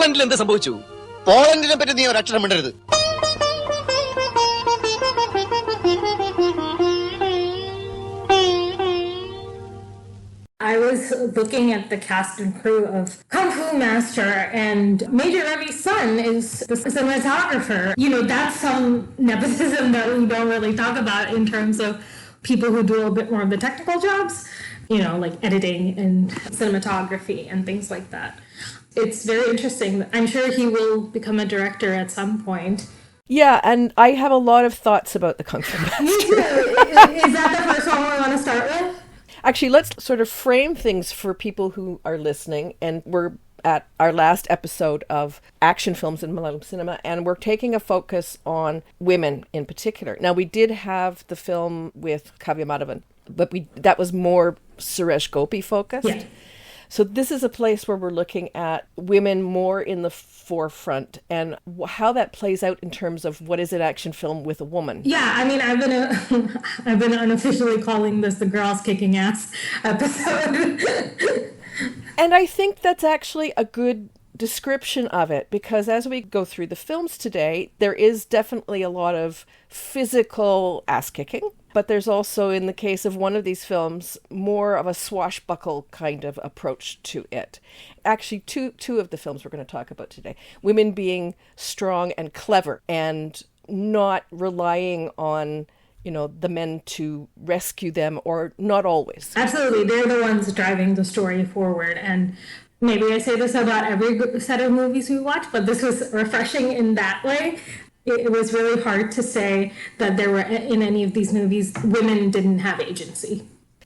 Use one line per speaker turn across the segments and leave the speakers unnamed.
പോളണ്ടിൽ എന്ത് സംഭവിച്ചു? പോളണ്ടിനെ പറ്റി നീ ഒരു അക്ഷരം മിണ്ടരുത്.
I was looking at the cast and crew of Kung Fu Master, and Major Ravi's son is the cinematographer. You know, that's some nepotism that we don't really talk about in terms of people who do a little bit more of the technical jobs, you know, like editing and cinematography and things like that. It's very interesting. I'm sure he will become a director at some point.
Yeah, and I have a lot of thoughts about the Kung Fu Master.
Me too. Is that the first one we want to start with?
Actually, let's sort of frame things for people who are listening. And we're at our last episode of action films in Malayalam cinema, and we're taking a focus on women in particular. Now, we did have the film with Kavya Madhavan, but that was more Suresh Gopi focused.
Yeah.
So this is a place where we're looking at women more in the forefront and how that plays out in terms of what is an action film with a woman.
Yeah, I mean, I've been unofficially calling this the girls kicking ass episode.
And I think that's actually a good description of it, because as we go through the films today, there is definitely a lot of physical ass kicking. But there's also, in the case of one of these films, more of a swashbuckle kind of approach to it. Actually, two of the films we're going to talk about today. Women being strong and clever and not relying on, you know, the men to rescue them, or not always.
Absolutely. They're the ones driving the story forward. And maybe I say this about every set of movies we watch, but this was refreshing in that way. It was really hard to say that there were, in any of these movies, women didn't have agency.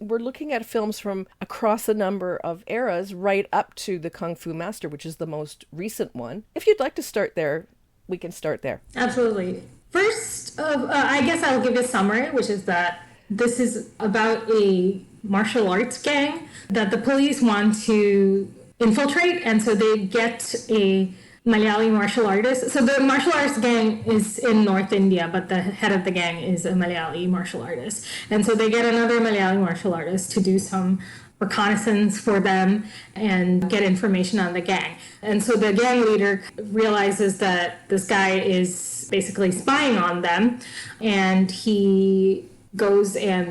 We're looking at films from across a number of eras, right up to the Kung Fu Master, which is the most recent one. If you'd like to start there, we can start there.
Absolutely. First, I guess I'll give a summary, which is that this is about a martial arts gang that the police want to infiltrate, and so they get a Malayali martial artist. So the martial arts gang is in North India, but the head of the gang is a Malayali martial artist. And so they get another Malayali martial artist to do some reconnaissance for them and get information on the gang. And so the gang leader realizes that this guy is basically spying on them, and he goes and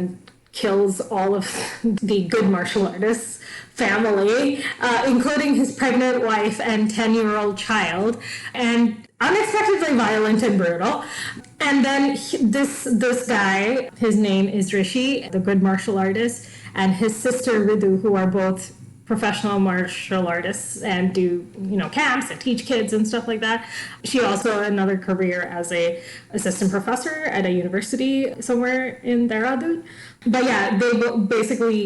kills all of the good martial artists' family, including his pregnant wife and 10-year-old child, and unexpectedly violent and brutal. And then this guy, his name is Rishi, the good martial artist, and his sister Ridu, who are both professional martial artists and do, you know, camps and teach kids and stuff like that. She also had another career as a assistant professor at a university somewhere in Dehradun. But yeah, they basically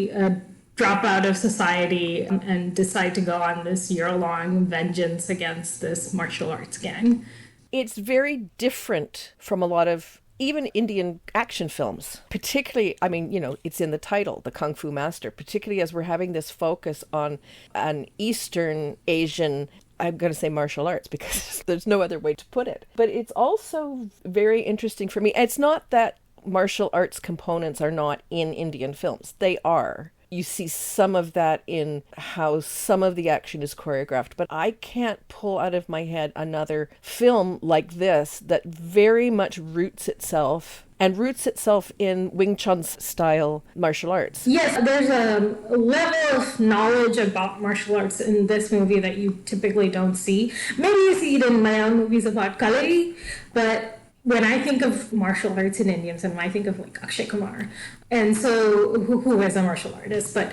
drop out of society and decide to go on this year-long vengeance against this martial arts gang.
It's very different from a lot of even Indian action films, particularly, I mean, you know, it's in the title, the Kung Fu Master, particularly as we're having this focus on an Eastern Asian, I'm going to say martial arts because there's no other way to put it. But it's also very interesting for me. It's not that martial arts components are not in Indian films. They are. You see some of that in how some of the action is choreographed, but I can't pull out of my head another film like this that very much roots itself in Wing Chun's style martial arts.
Yes, there's a level of knowledge about martial arts in this movie that you typically don't see. Maybe you see it in Malayalam movies about Kalari, but when I think of martial arts in Indian cinema, I think of like Akshay Kumar, and so who is a martial artist, but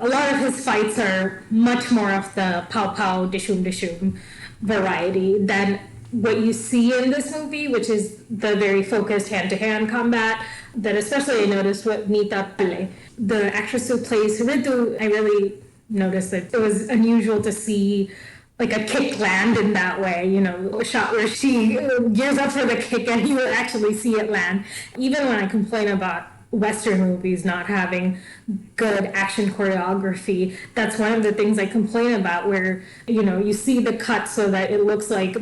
a lot of his fights are much more of the pow pow dishum dishum variety than what you see in this movie, which is the very focused hand-to-hand combat that especially I noticed with Neeta Pillai, the actress who plays Ritu. I really noticed that it was unusual to see like a kick land in that way, you know, a shot where she gears up for the kick and you will actually see it land. Even when I complain about Western movies not having good action choreography, that's one of the things I complain about, where, you know, you see the cut so that it looks like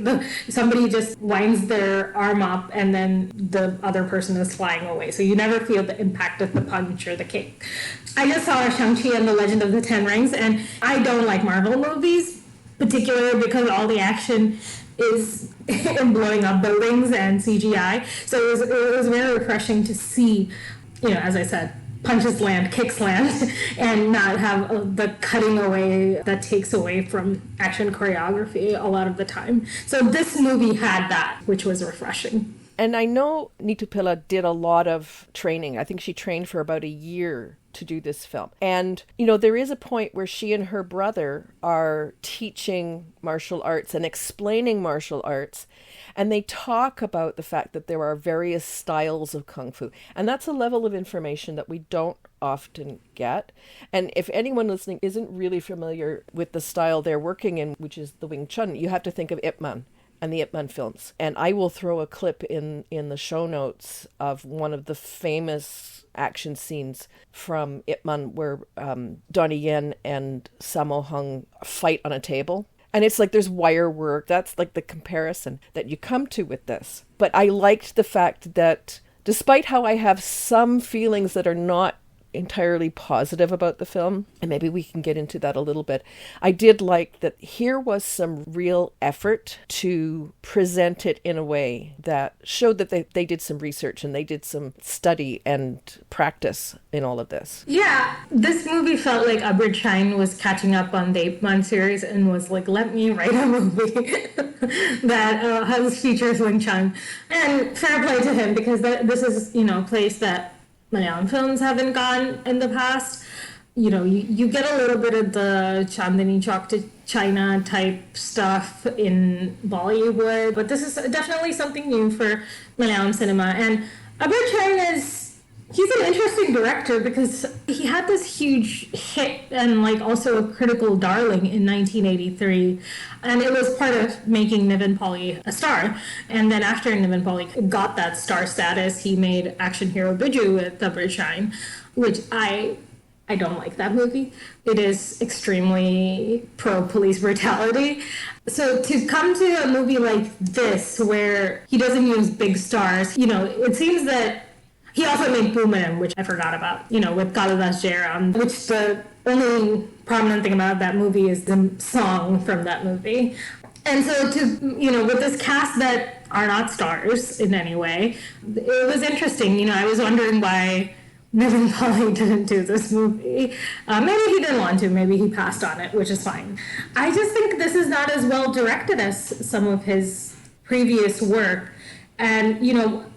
somebody just winds their arm up and then the other person is flying away. So you never feel the impact of the punch or the kick. I just saw Shang-Chi and the Legend of the Ten Rings, and I don't like Marvel movies, particular because all the action is in blowing up buildings and CGI. So it was very refreshing to see, as I said, punches land, kicks land, and not have the cutting away that takes away from action choreography a lot of the time. So this movie had that, which was refreshing.
And I know Neeta Pillai did a lot of training. I think she trained for about a year to do this film. And, there is a point where she and her brother are teaching martial arts and explaining martial arts. And they talk about the fact that there are various styles of Kung Fu. And that's a level of information that we don't often get. And if anyone listening isn't really familiar with the style they're working in, which is the Wing Chun, you have to think of Ip Man and the Ip Man films. And I will throw a clip in the show notes of one of the famous action scenes from Ip Man where Donnie Yen and Sammo Hung fight on a table. And it's like there's wire work. That's like the comparison that you come to with this. But I liked the fact that despite how I have some feelings that are not entirely positive about the film, and maybe we can get into that a little bit, I did like that here was some real effort to present it in a way that showed that they did some research and they did some study and practice in all of this.
Yeah, this movie felt like Abrid Shine was catching up on the Ape Man series and was like, let me write a movie that has features Wing Chun. And fair play to him, because this is, a place that Malayalam films haven't gone in the past. You get a little bit of the Chandni Chowk to China type stuff in Bollywood, but this is definitely something new for Malayalam cinema. And Abrid Shine he's an interesting director because he had this huge hit and also a critical darling in 1983. And it was part of making Niven Pauly a star. And then after Niven Pauly got that star status, he made action hero Biju with Abrid Shine, which I don't like that movie. It is extremely pro-police brutality. So to come to a movie like this where he doesn't use big stars, it seems that he also made Boomerang, which I forgot about, with Kalidas Jairam, which the only prominent thing about that movie is the song from that movie. And so with this cast that are not stars in any way, it was interesting. I was wondering why Niven Pauly didn't do this movie. Maybe he didn't want to, maybe he passed on it, which is fine. I just think this is not as well directed as some of his previous work. And,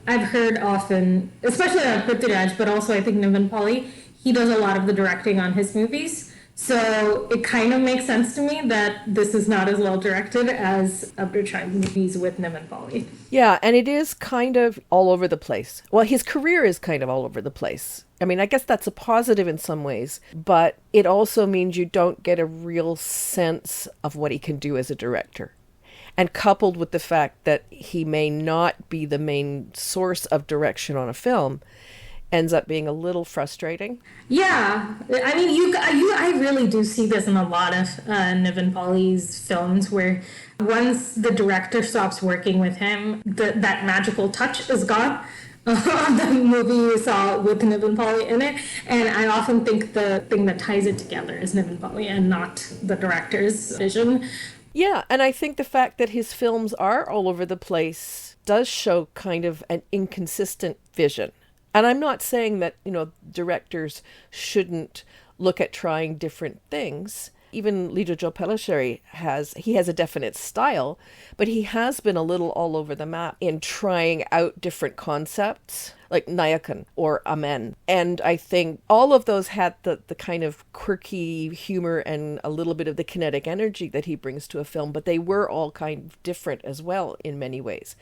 I've heard often, especially on Prithviraj, but also I think Niven Pauly, he does a lot of the directing on his movies. So it kind of makes sense to me that this is not as well directed as Abrid Shine movies with Niven Pauly.
Yeah, and it is kind of all over the place. Well, his career is kind of all over the place. I mean, I guess that's a positive in some ways, but it also means you don't get a real sense of what he can do as a director. And coupled with the fact that he may not be the main source of direction on a film, ends up being a little frustrating.
Yeah, I mean, I really do see this in a lot of Niven Pauly's films, where once the director stops working with him, that magical touch is gone. The movie you saw with Niven Pauly in it, and I often think the thing that ties it together is Niven Pauly and not the director's vision.
Yeah, and I think the fact that his films are all over the place does show kind of an inconsistent vision. And I'm not saying that, directors shouldn't look at trying different things. Even Lijojo Pellisheri has a definite style, but he has been a little all over the map in trying out different concepts, like Nayakan or Amen. And I think all of those had the kind of quirky humor and a little bit of the kinetic energy that he brings to a film, but they were all kind of different as well in many ways.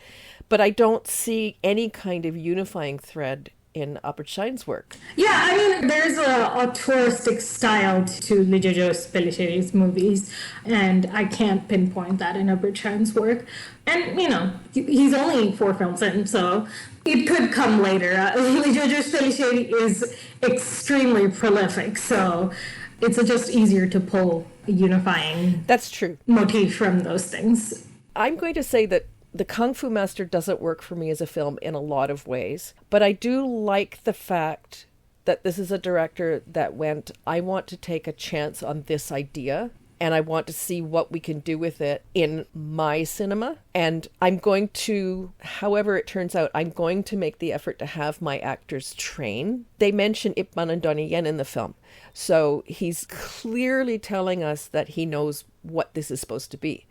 But I don't see any kind of unifying thread in Abrid Shine's work.
Yeah, I mean, there's a touristic style to Lijojo Pellisheri's movies, and I can't pinpoint that in Abrid Shine's work. And, he's only 4 films in, so it could come later. Lijojo Pellisheri is extremely prolific, so it's just easier to pull a unifying
That's true.
motif from those things.
I'm going to say that The Kung Fu Master doesn't work for me as a film in a lot of ways, but I do like the fact that this is a director that went, I want to take a chance on this idea and I want to see what we can do with it in my cinema. And I'm going to, however it turns out, I'm going to make the effort to have my actors train. They mention Ip Man and Donnie Yen in the film. So he's clearly telling us that he knows what this is supposed to be.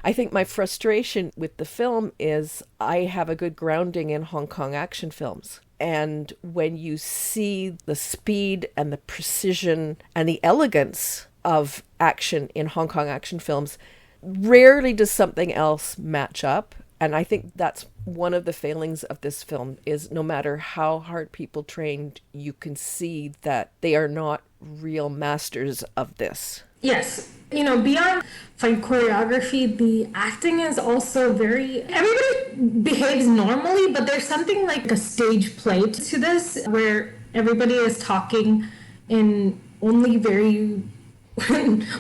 I think my frustration with the film is I have a good grounding in Hong Kong action films. And when you see the speed and the precision and the elegance of action in Hong Kong action films, rarely does something else match up. And I think that's one of the failings of this film, is no matter how hard people trained, you can see that they are not real masters of this.
Yes. You know, beyond fight choreography, the acting is also very... Everybody behaves normally, but there's something like a stage play to this, where everybody is talking in only very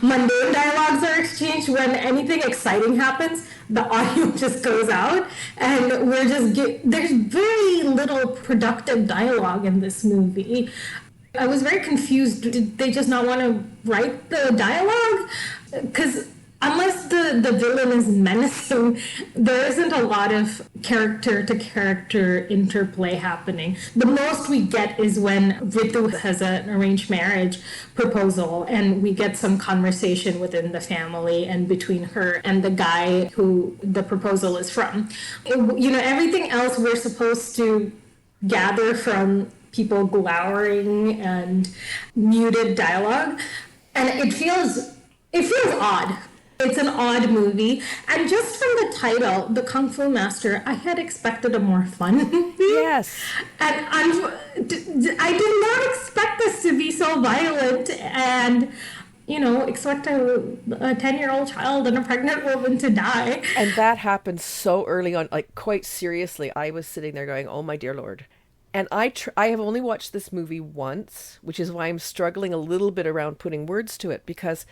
mundane dialogues are exchanged. When anything exciting happens, the audio just goes out, and there's very little productive dialogue in this movie. I was very confused. Did they just not want to write the dialogue? Because unless the villain is menacing, there isn't a lot of character-to-character interplay happening. The most we get is when Ritu has an arranged marriage proposal, and we get some conversation within the family and between her and the guy who the proposal is from. You know, everything else we're supposed to gather from people glowering and muted dialogue, and it feels odd. It's an odd movie, and just from the title, The Kung Fu Master, I had expected a more fun movie.
Yes.
And I did not expect this to be so violent and, you know, expect a 10-year-old child and a pregnant woman to die.
And that happened so early on, like quite seriously. I was sitting there going, oh my dear Lord. And I have only watched this movie once, which is why I'm struggling a little bit around putting words to it, because,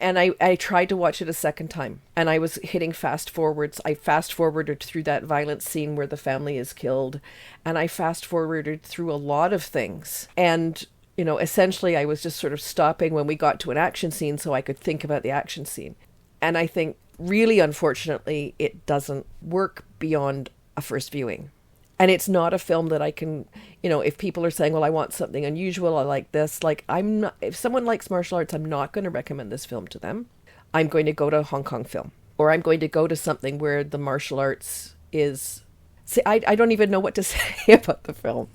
and I tried to watch it a second time, and I was hitting fast forwards. I fast forwarded through that violent scene where the family is killed, and I fast forwarded through a lot of things. And, you know, essentially I was just sort of stopping when we got to an action scene so I could think about the action scene. And I think really, unfortunately, it doesn't work beyond a first viewing. And it's not a film that I can, you know, if people are saying, well, I want something unusual, I like this, like, I'm not, if someone likes martial arts, I'm not going to recommend this film to them. I'm going to go to a Hong Kong film, or I'm going to go to something where the martial arts is, see, I don't even know what to say about the film.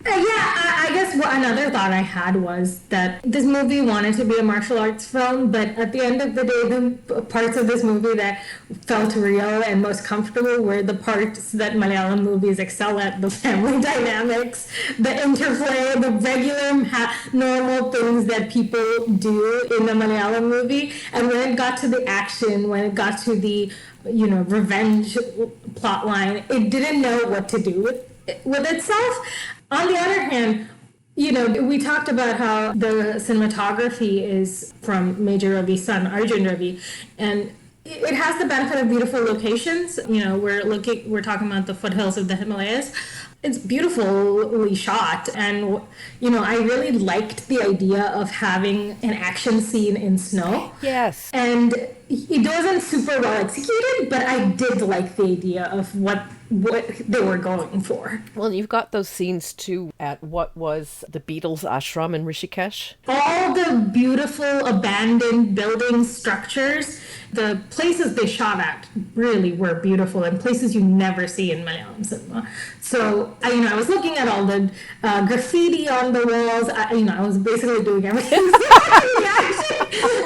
I guess another thought I had was that this movie wanted to be a martial arts film, but at the end of the day, the parts of this movie that felt real and most comfortable were the parts that Malayalam movies excel at: the family dynamics, the interplay, the regular normal things that people do in the Malayalam movie. And when it got to the action, when it got to the, you know, revenge plotline, it didn't know what to do with itself. On the other hand, you know, we talked about how the cinematography is from Major Ravi's son, Arjun Ravi, and it has the benefit of beautiful locations. You know, we're talking about the foothills of the Himalayas. It's beautifully shot, and, you know, I really liked the idea of having an action scene in snow.
Yes.
And it wasn't super well executed, but I did like the idea of what they were going for.
Well, you've got those scenes too at what was the Beatles ashram in Rishikesh.
All the beautiful abandoned building structures, the places they shot at really were beautiful, and places you never see in Malayalam cinema. So, I was looking at all the graffiti on the walls. I was basically doing everything.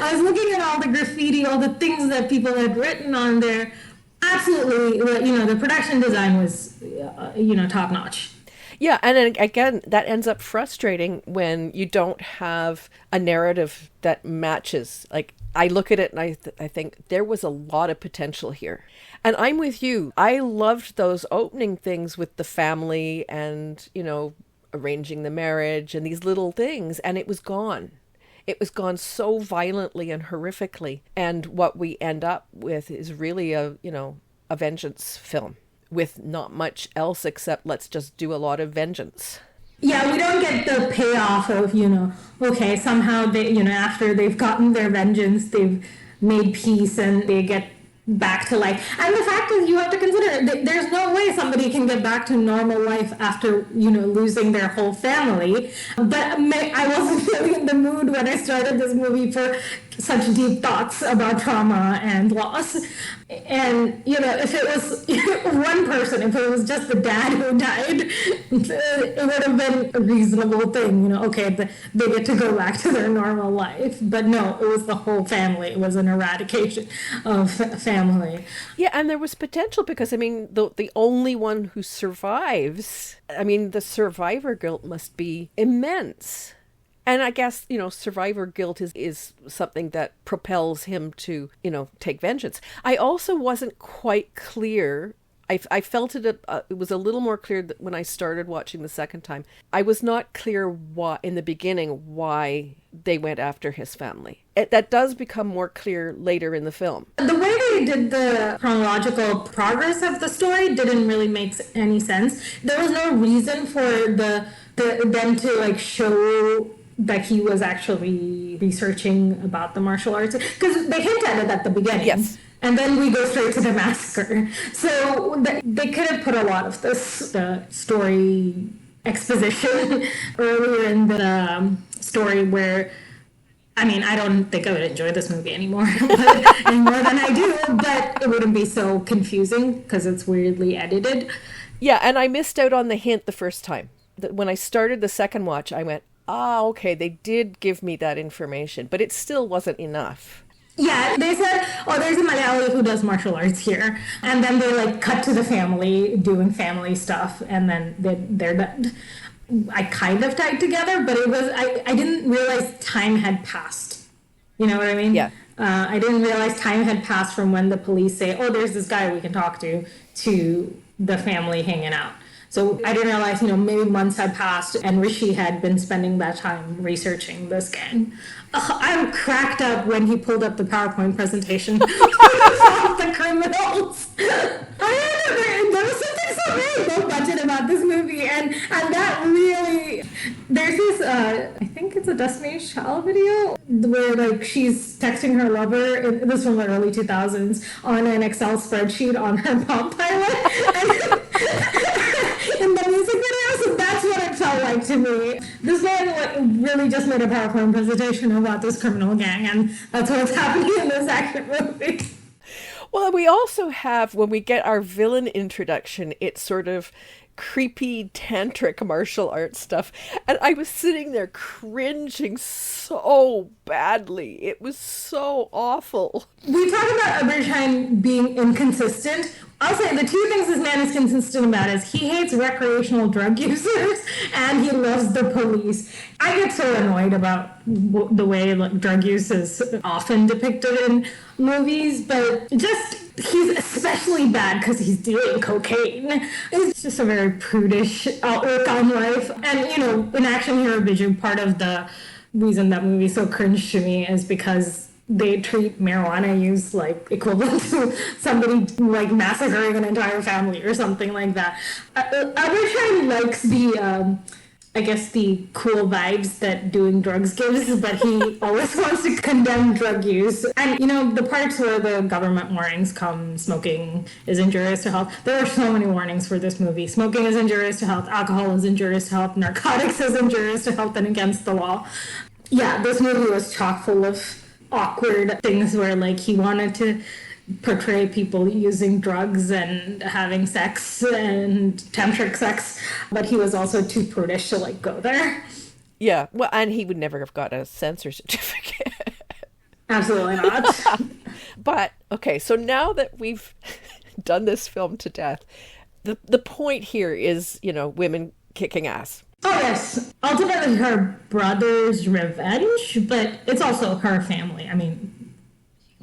I was looking at all the graffiti, all the things that people had written on there. Absolutely, the production design was, top notch.
Yeah, and then again, that ends up frustrating when you don't have a narrative that matches. Like, I look at it and I think there was a lot of potential here. And I'm with you. I loved those opening things with the family and, arranging the marriage and these little things, and it was gone. It was gone so violently and horrifically. And what we end up with is really a vengeance film with not much else except let's just do a lot of vengeance.
Yeah, we don't get the payoff of, okay, somehow they, after they've gotten their vengeance, they've made peace and they get back to life. And the fact is, you have to consider there's no way somebody can get back to normal life after, losing their whole family. But I wasn't really in the mood when I started this movie for such deep thoughts about trauma and loss. And, if it was one person, if it was just the dad who died, it would have been a reasonable thing. Okay, they get to go back to their normal life. But no, it was the whole family. It was an eradication of family.
Yeah, and there was potential because, the only one who survives, the survivor guilt must be immense. And I guess, survivor guilt is something that propels him to, take vengeance. I also wasn't quite clear. I felt it was a little more clear when I started watching the second time. I was not clear in the beginning why they went after his family. That does become more clear later in the film.
The way they did the chronological progress of the story didn't really make any sense. There was no reason for them to show that he was actually researching about the martial arts, because they hint at it at the beginning.
Yes.
And then we go straight to the massacre. So they could have put a lot of the story exposition earlier in the story where, I don't think I would enjoy this movie anymore, any more than I do, but it wouldn't be so confusing because it's weirdly edited.
Yeah, and I missed out on the hint the first time. When I started the second watch, I went, okay, they did give me that information, but it still wasn't enough.
Yeah, they said, there's a Malayali who does martial arts here. And then they cut to the family doing family stuff, and then they're done. I kind of tied together, but it was, I didn't realize time had passed. You know what I mean?
Yeah.
I didn't realize time had passed from when the police say, there's this guy we can talk to the family hanging out. So I didn't realize, maybe months had passed and Rishi had been spending that time researching this gang. I cracked up when he pulled up the PowerPoint presentation of the criminals. There was something so very low budget about this movie, and that really, there's this, I think it's a Destiny's Child video where she's texting her lover, this was from the early 2000s, on an Excel spreadsheet on her Palm Pilot. In the music video, so that's what it felt like to me. This man really just made a PowerPoint presentation about this criminal gang, and that's what's happening in this action movie.
Well, we also have, when we get our villain introduction, it's sort of creepy tantric martial arts stuff, and I was sitting there cringing so badly. It was so awful.
We talk about Abrid Shine being inconsistent. I'll say the two things this man is consistent about is he hates recreational drug users and he loves the police. I get so annoyed about the way drug use is often depicted in movies, but he's especially bad because he's doing cocaine. It's just a very prudish outlook on life. And, in Action Hero Biju, part of the reason that movie is so cringe to me is because they treat marijuana use equivalent to somebody massacring an entire family or something like that. Abrid Shine likes the cool vibes that doing drugs gives, but he always wants to condemn drug use. And, the parts where the government warnings come, smoking is injurious to health. There are so many warnings for this movie. Smoking is injurious to health, alcohol is injurious to health, narcotics is injurious to health and against the law. Yeah, this movie was chock full of awkward things where he wanted to portray people using drugs and having sex and tantric sex, but he was also too prudish to go there.
Yeah, well, and he would never have got a censor certificate.
Absolutely not.
But okay, so now that we've done this film to death, the point here is, women kicking ass.
Oh, yes. Ultimately, her brother's revenge, but it's also her family.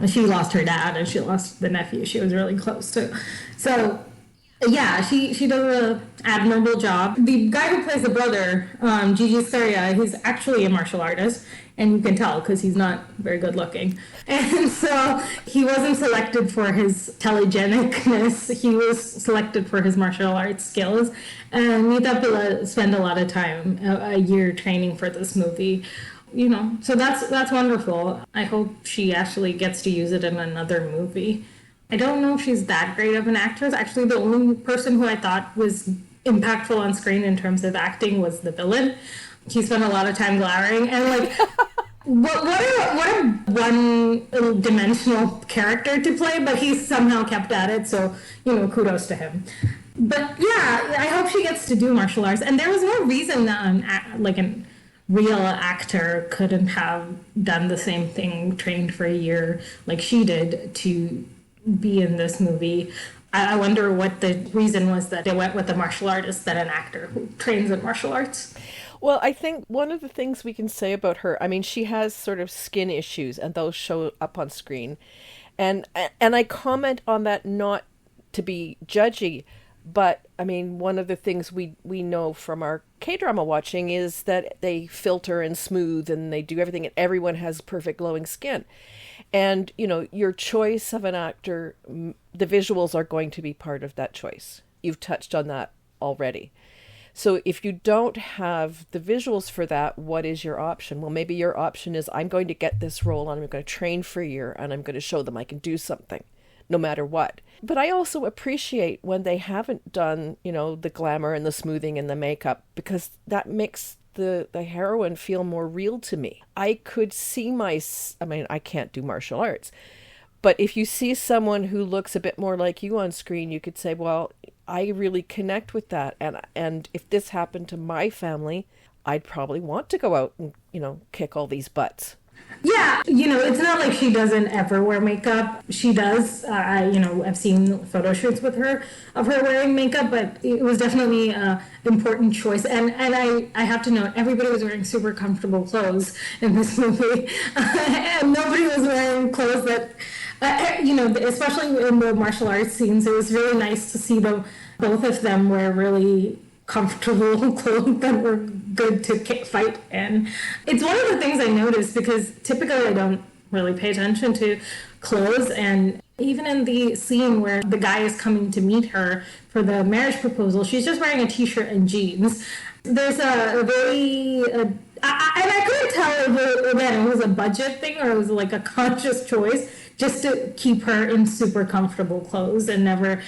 She lost her dad and she lost the nephew she was really close to. So, yeah, she does an admirable job. The guy who plays the brother, Gigi Saria, he's actually a martial artist, and you can tell because he's not very good looking. And so he wasn't selected for his telegenicness, he was selected for his martial arts skills. And Neeta Pillai spent a lot of time, a year training for this movie. So that's wonderful. I hope she actually gets to use it in another movie. I don't know if she's that great of an actress. Actually, the only person who I thought was impactful on screen in terms of acting was the villain. He spent a lot of time glowering, and like, what a one-dimensional character to play, but he somehow kept at it. So kudos to him. But yeah, I hope she gets to do martial arts. And there was no reason that a real actor couldn't have done the same thing, trained for a year like she did to be in this movie. I wonder what the reason was that they went with a martial artist than an actor who trains in martial arts.
Well, I think one of the things we can say about her, I mean, she has sort of skin issues, and those show up on screen. And I comment on that not to be judgy, but I mean, one of the things we know from our K-drama watching is that they filter and smooth and they do everything, and everyone has perfect glowing skin. And, your choice of an actor, the visuals are going to be part of that choice. You've touched on that already. So if you don't have the visuals for that, what is your option? Well, maybe your option is, I'm going to get this role and I'm going to train for a year and I'm going to show them I can do something, no matter what. But I also appreciate when they haven't done, the glamour and the smoothing and the makeup, because that makes the heroine feel more real to me. I could see I can't do martial arts, but if you see someone who looks a bit more like you on screen, you could say, well, I really connect with that. And if this happened to my family, I'd probably want to go out and, kick all these butts.
Yeah, it's not like she doesn't ever wear makeup. She does. I've seen photo shoots with her of her wearing makeup, but it was definitely an important choice. And I have to note, everybody was wearing super comfortable clothes in this movie, and nobody was wearing clothes that, especially in the martial arts scenes. It was really nice to see both of them wear really comfortable clothes that were good to fight in. It's one of the things I noticed, because typically I don't really pay attention to clothes, and even in the scene where the guy is coming to meet her for the marriage proposal, she's just wearing a t-shirt and jeans. There's a very and I couldn't tell if it was a budget thing or it was like a conscious choice just to keep her in super comfortable clothes and never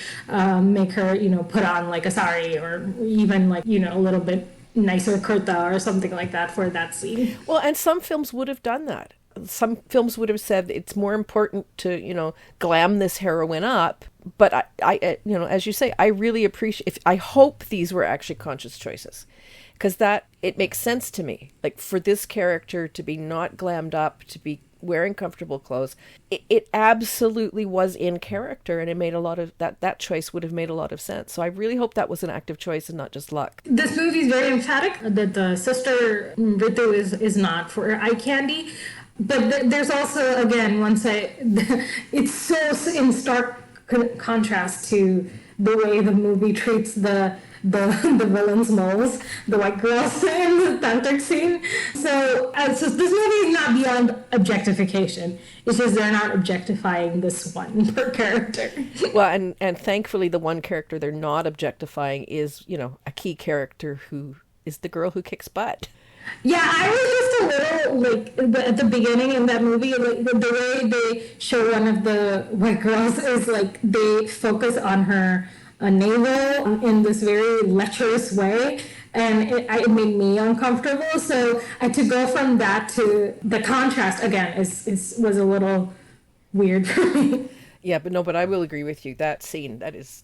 make her, put on like a sari or even like, a little bit nicer kurta or something like that for that scene.
Well, and some films would have done that. Some films would have said it's more important to, glam this heroine up. But I as you say, I really appreciate, I hope these were actually conscious choices, because it makes sense to me. Like, for this character to be not glammed up, to be wearing comfortable clothes, it absolutely was in character, and it made a lot of that choice would have made a lot of sense. So I really hope that was an active choice and not just luck.
This movie is very emphatic that the sister Ritu is not for eye candy, but there's also, again, it's so in stark contrast to the way the movie treats the villain's moles, the white girls in the tantric scene. So this movie is not beyond objectification. It's just they're not objectifying this one per character.
Well, and thankfully the one character they're not objectifying is, a key character who is the girl who kicks butt.
Yeah, I was just a little, at the beginning in that movie, like, the way they show one of the white girls is, like, they focus on her navel in this very lecherous way, and it made me uncomfortable. So to go from that to the contrast, again, was a little weird for me.
Yeah, but I will agree with you. That scene, that is,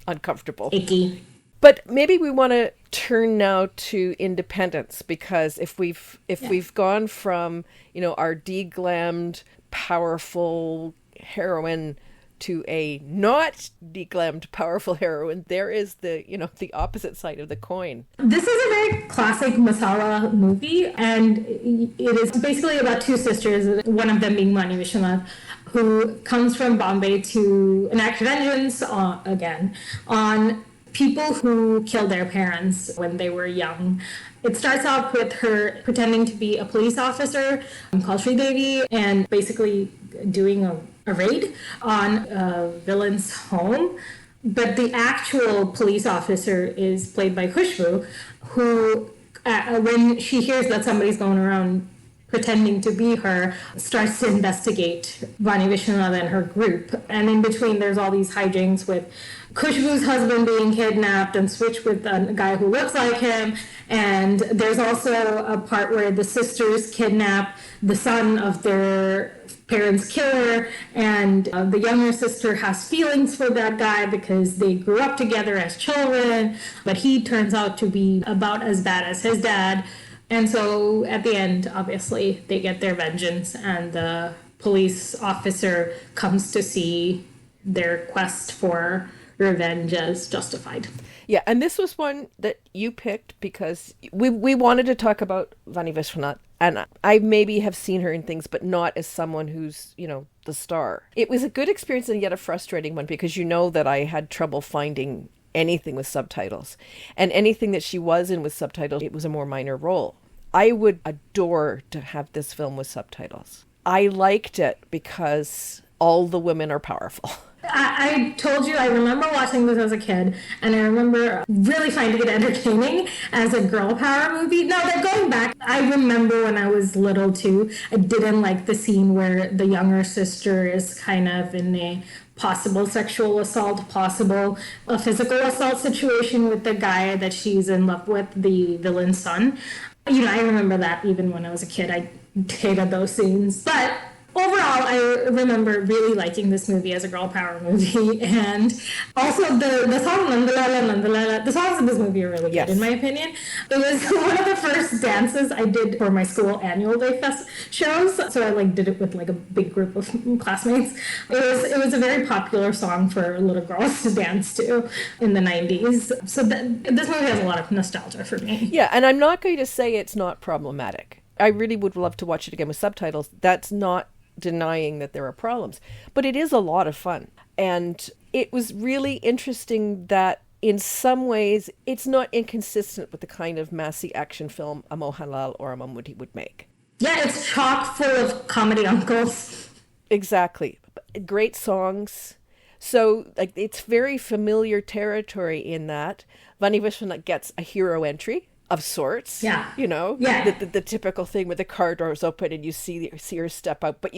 uncomfortable.
Icky.
But maybe we want to turn now to independence, because if we've gone from, our deglammed, powerful heroine to a not deglammed, powerful heroine, there is the opposite side of the coin.
This is a very classic masala movie, and it is basically about two sisters, one of them being Vani Viswanath, who comes from Bombay to enact vengeance on people who killed their parents when they were young. It starts off with her pretending to be a police officer called Sri Devi and basically doing a raid on a villain's home. But the actual police officer is played by Khushboo, who when she hears that somebody's going around pretending to be her, starts to investigate Vani Viswanath and her group. And in between, there's all these hijinks with Khushboo's husband being kidnapped and switched with a guy who looks like him. And there's also a part where the sisters kidnap the son of their parents' killer, and the younger sister has feelings for that guy because they grew up together as children, but he turns out to be about as bad as his dad. And so at the end, obviously, they get their vengeance, and the police officer comes to see their quest for revenge as justified.
Yeah, and this was one that you picked because we wanted to talk about Vani Viswanath, and I maybe have seen her in things, but not as someone who's, the star. It was a good experience and yet a frustrating one because you know that I had trouble finding anything with subtitles, and anything that she was in with subtitles, it was a more minor role. I would adore to have this film with subtitles. I liked it because all the women are powerful.
I told you I remember watching this as a kid, and I remember really finding it entertaining as a girl power movie. Now that going back, I remember when I was little too, I didn't like the scene where the younger sister is kind of in a possible sexual assault, possible a physical assault situation with the guy that she's in love with, the villain's son. I remember that even when I was a kid. I hated those scenes. But overall, I remember really liking this movie as a girl power movie. And also the song Nandalala Nandalala, the songs in this movie are really good, in my opinion. It was one of the first dances I did for my school annual day fest shows. So I did it with a big group of classmates. It was a very popular song for little girls to dance to in the 90s. So this movie has a lot of nostalgia for me.
Yeah, and I'm not going to say it's not problematic. I really would love to watch it again with subtitles. That's not denying that there are problems, but it is a lot of fun. And it was really interesting that in some ways it's not inconsistent with the kind of massy action film a Mohanlal or a Mammootty would make.
Yeah, it's chock full of comedy uncles.
Exactly. Great songs. So it's very familiar territory in that Vani Viswanath gets a hero entry of sorts.
Yeah.
The typical thing where the car doors open and you see her step out, but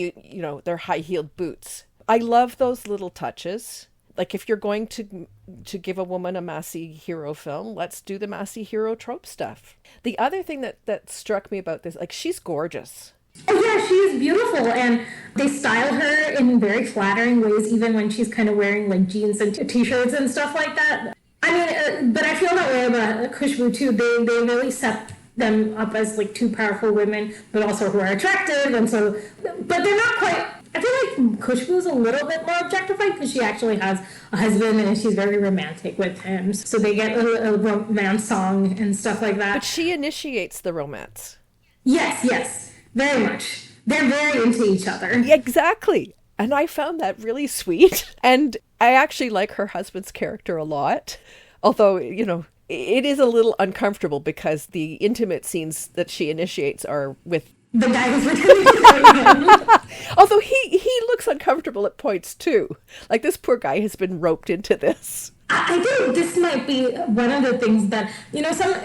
they're high-heeled boots. I love those little touches. If you're going to give a woman a massy hero film, let's do the massy hero trope stuff. The other thing that struck me about this, she's gorgeous.
Oh yeah, she is beautiful, and they style her in very flattering ways, even when she's kind of wearing jeans and t-shirts and stuff like that. But I feel that way about Khushboo too. They really set them up as two powerful women, but also who are attractive, and so. But they're not quite. I feel like Khushboo's a little bit more objectified because she actually has a husband and she's very romantic with him. So they get a romance song and stuff like that.
But she initiates the romance.
Yes, very much. They're very into each other.
Exactly. And I found that really sweet. And I actually like her husband's character a lot. Although, it is a little uncomfortable because the intimate scenes that she initiates are with
the guy who's pretending to marry him.
Although he looks uncomfortable at points too. This poor guy has been roped into this.
I think this might be one of the things that,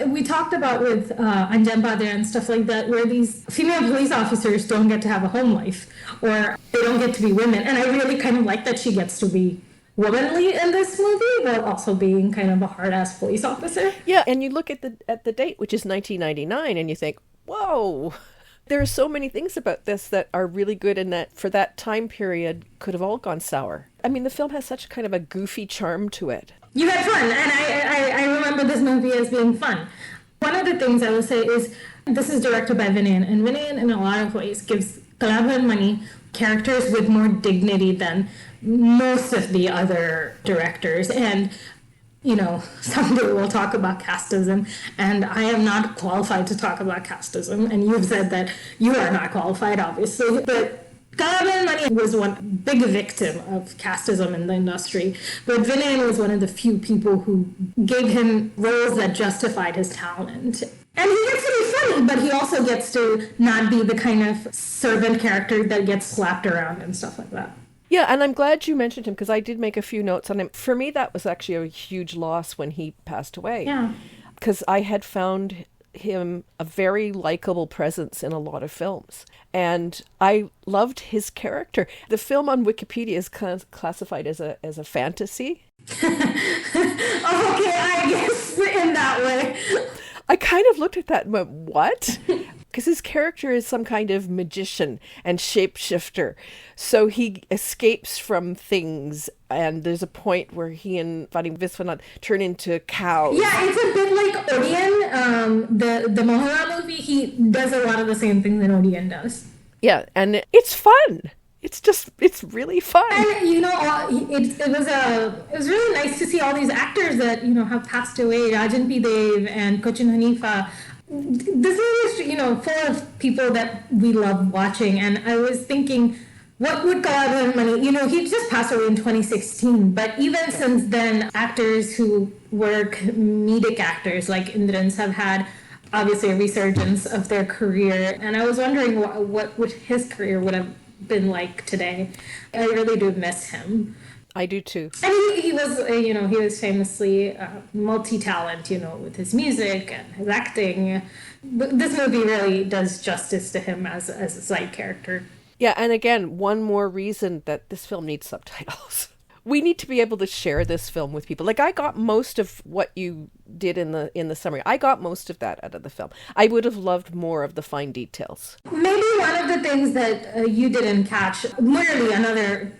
we talked about with Anjan Padre and stuff like that, where these female police officers don't get to have a home life, or they don't get to be women. And I really kind of like that she gets to be womanly in this movie, while also being kind of a hard-ass police officer.
Yeah, and you look at the date, which is 1999, and you think, whoa, there are so many things about this that are really good, and that for that time period could have all gone sour. The film has such kind of a goofy charm to it.
You had fun, and I remember this movie as being fun. One of the things I will say is this is directed by Vineeth, and Vineeth in a lot of ways gives Kalaba and Mani characters with more dignity than most of the other directors. And someday we'll talk about casteism, and I am not qualified to talk about casteism, and you've said that you are not qualified, obviously, but Kalaba and Mani was one big victim of casteism in the industry, but Vinay was one of the few people who gave him roles that justified his talent. And he gets to be funny, but he also gets to not be the kind of servant character that gets slapped around and stuff like that.
Yeah, and I'm glad you mentioned him because I did make a few notes on him. For me, that was actually a huge loss when he passed away.
Yeah.
Because I had found him a very likable presence in a lot of films. And I loved his character. The film on Wikipedia is classified as a fantasy.
Okay, I guess in that way.
I kind of looked at that and went, what? Because his character is some kind of magician and shapeshifter. So he escapes from things, and there's a point where he and Vani Viswanath turn into cows.
Yeah, it's a bit like Odeon. The Mohanlal movie, he does a lot of the same things that Odeon does.
Yeah, and it's fun. It's really fun.
And it was really nice to see all these actors that have passed away. Rajan P. Dev and Cochin Hanifa. This movie is full of people that we love watching, and I was thinking, what would Kalaban Mani? He just passed away in 2016, but even since then, actors who were comedic actors like Indrans have had obviously a resurgence of their career, and I was wondering what would his career would have been like today. I really do miss him.
I do too.
And he was, he was famously multi-talent, with his music and his acting. This movie really does justice to him as a side character.
Yeah, and again, one more reason that this film needs subtitles. We need to be able to share this film with people. Like, I got most of what you did in the summary. I got most of that out of the film. I would have loved more of the fine details.
Maybe one of the things that you didn't catch, Murali, another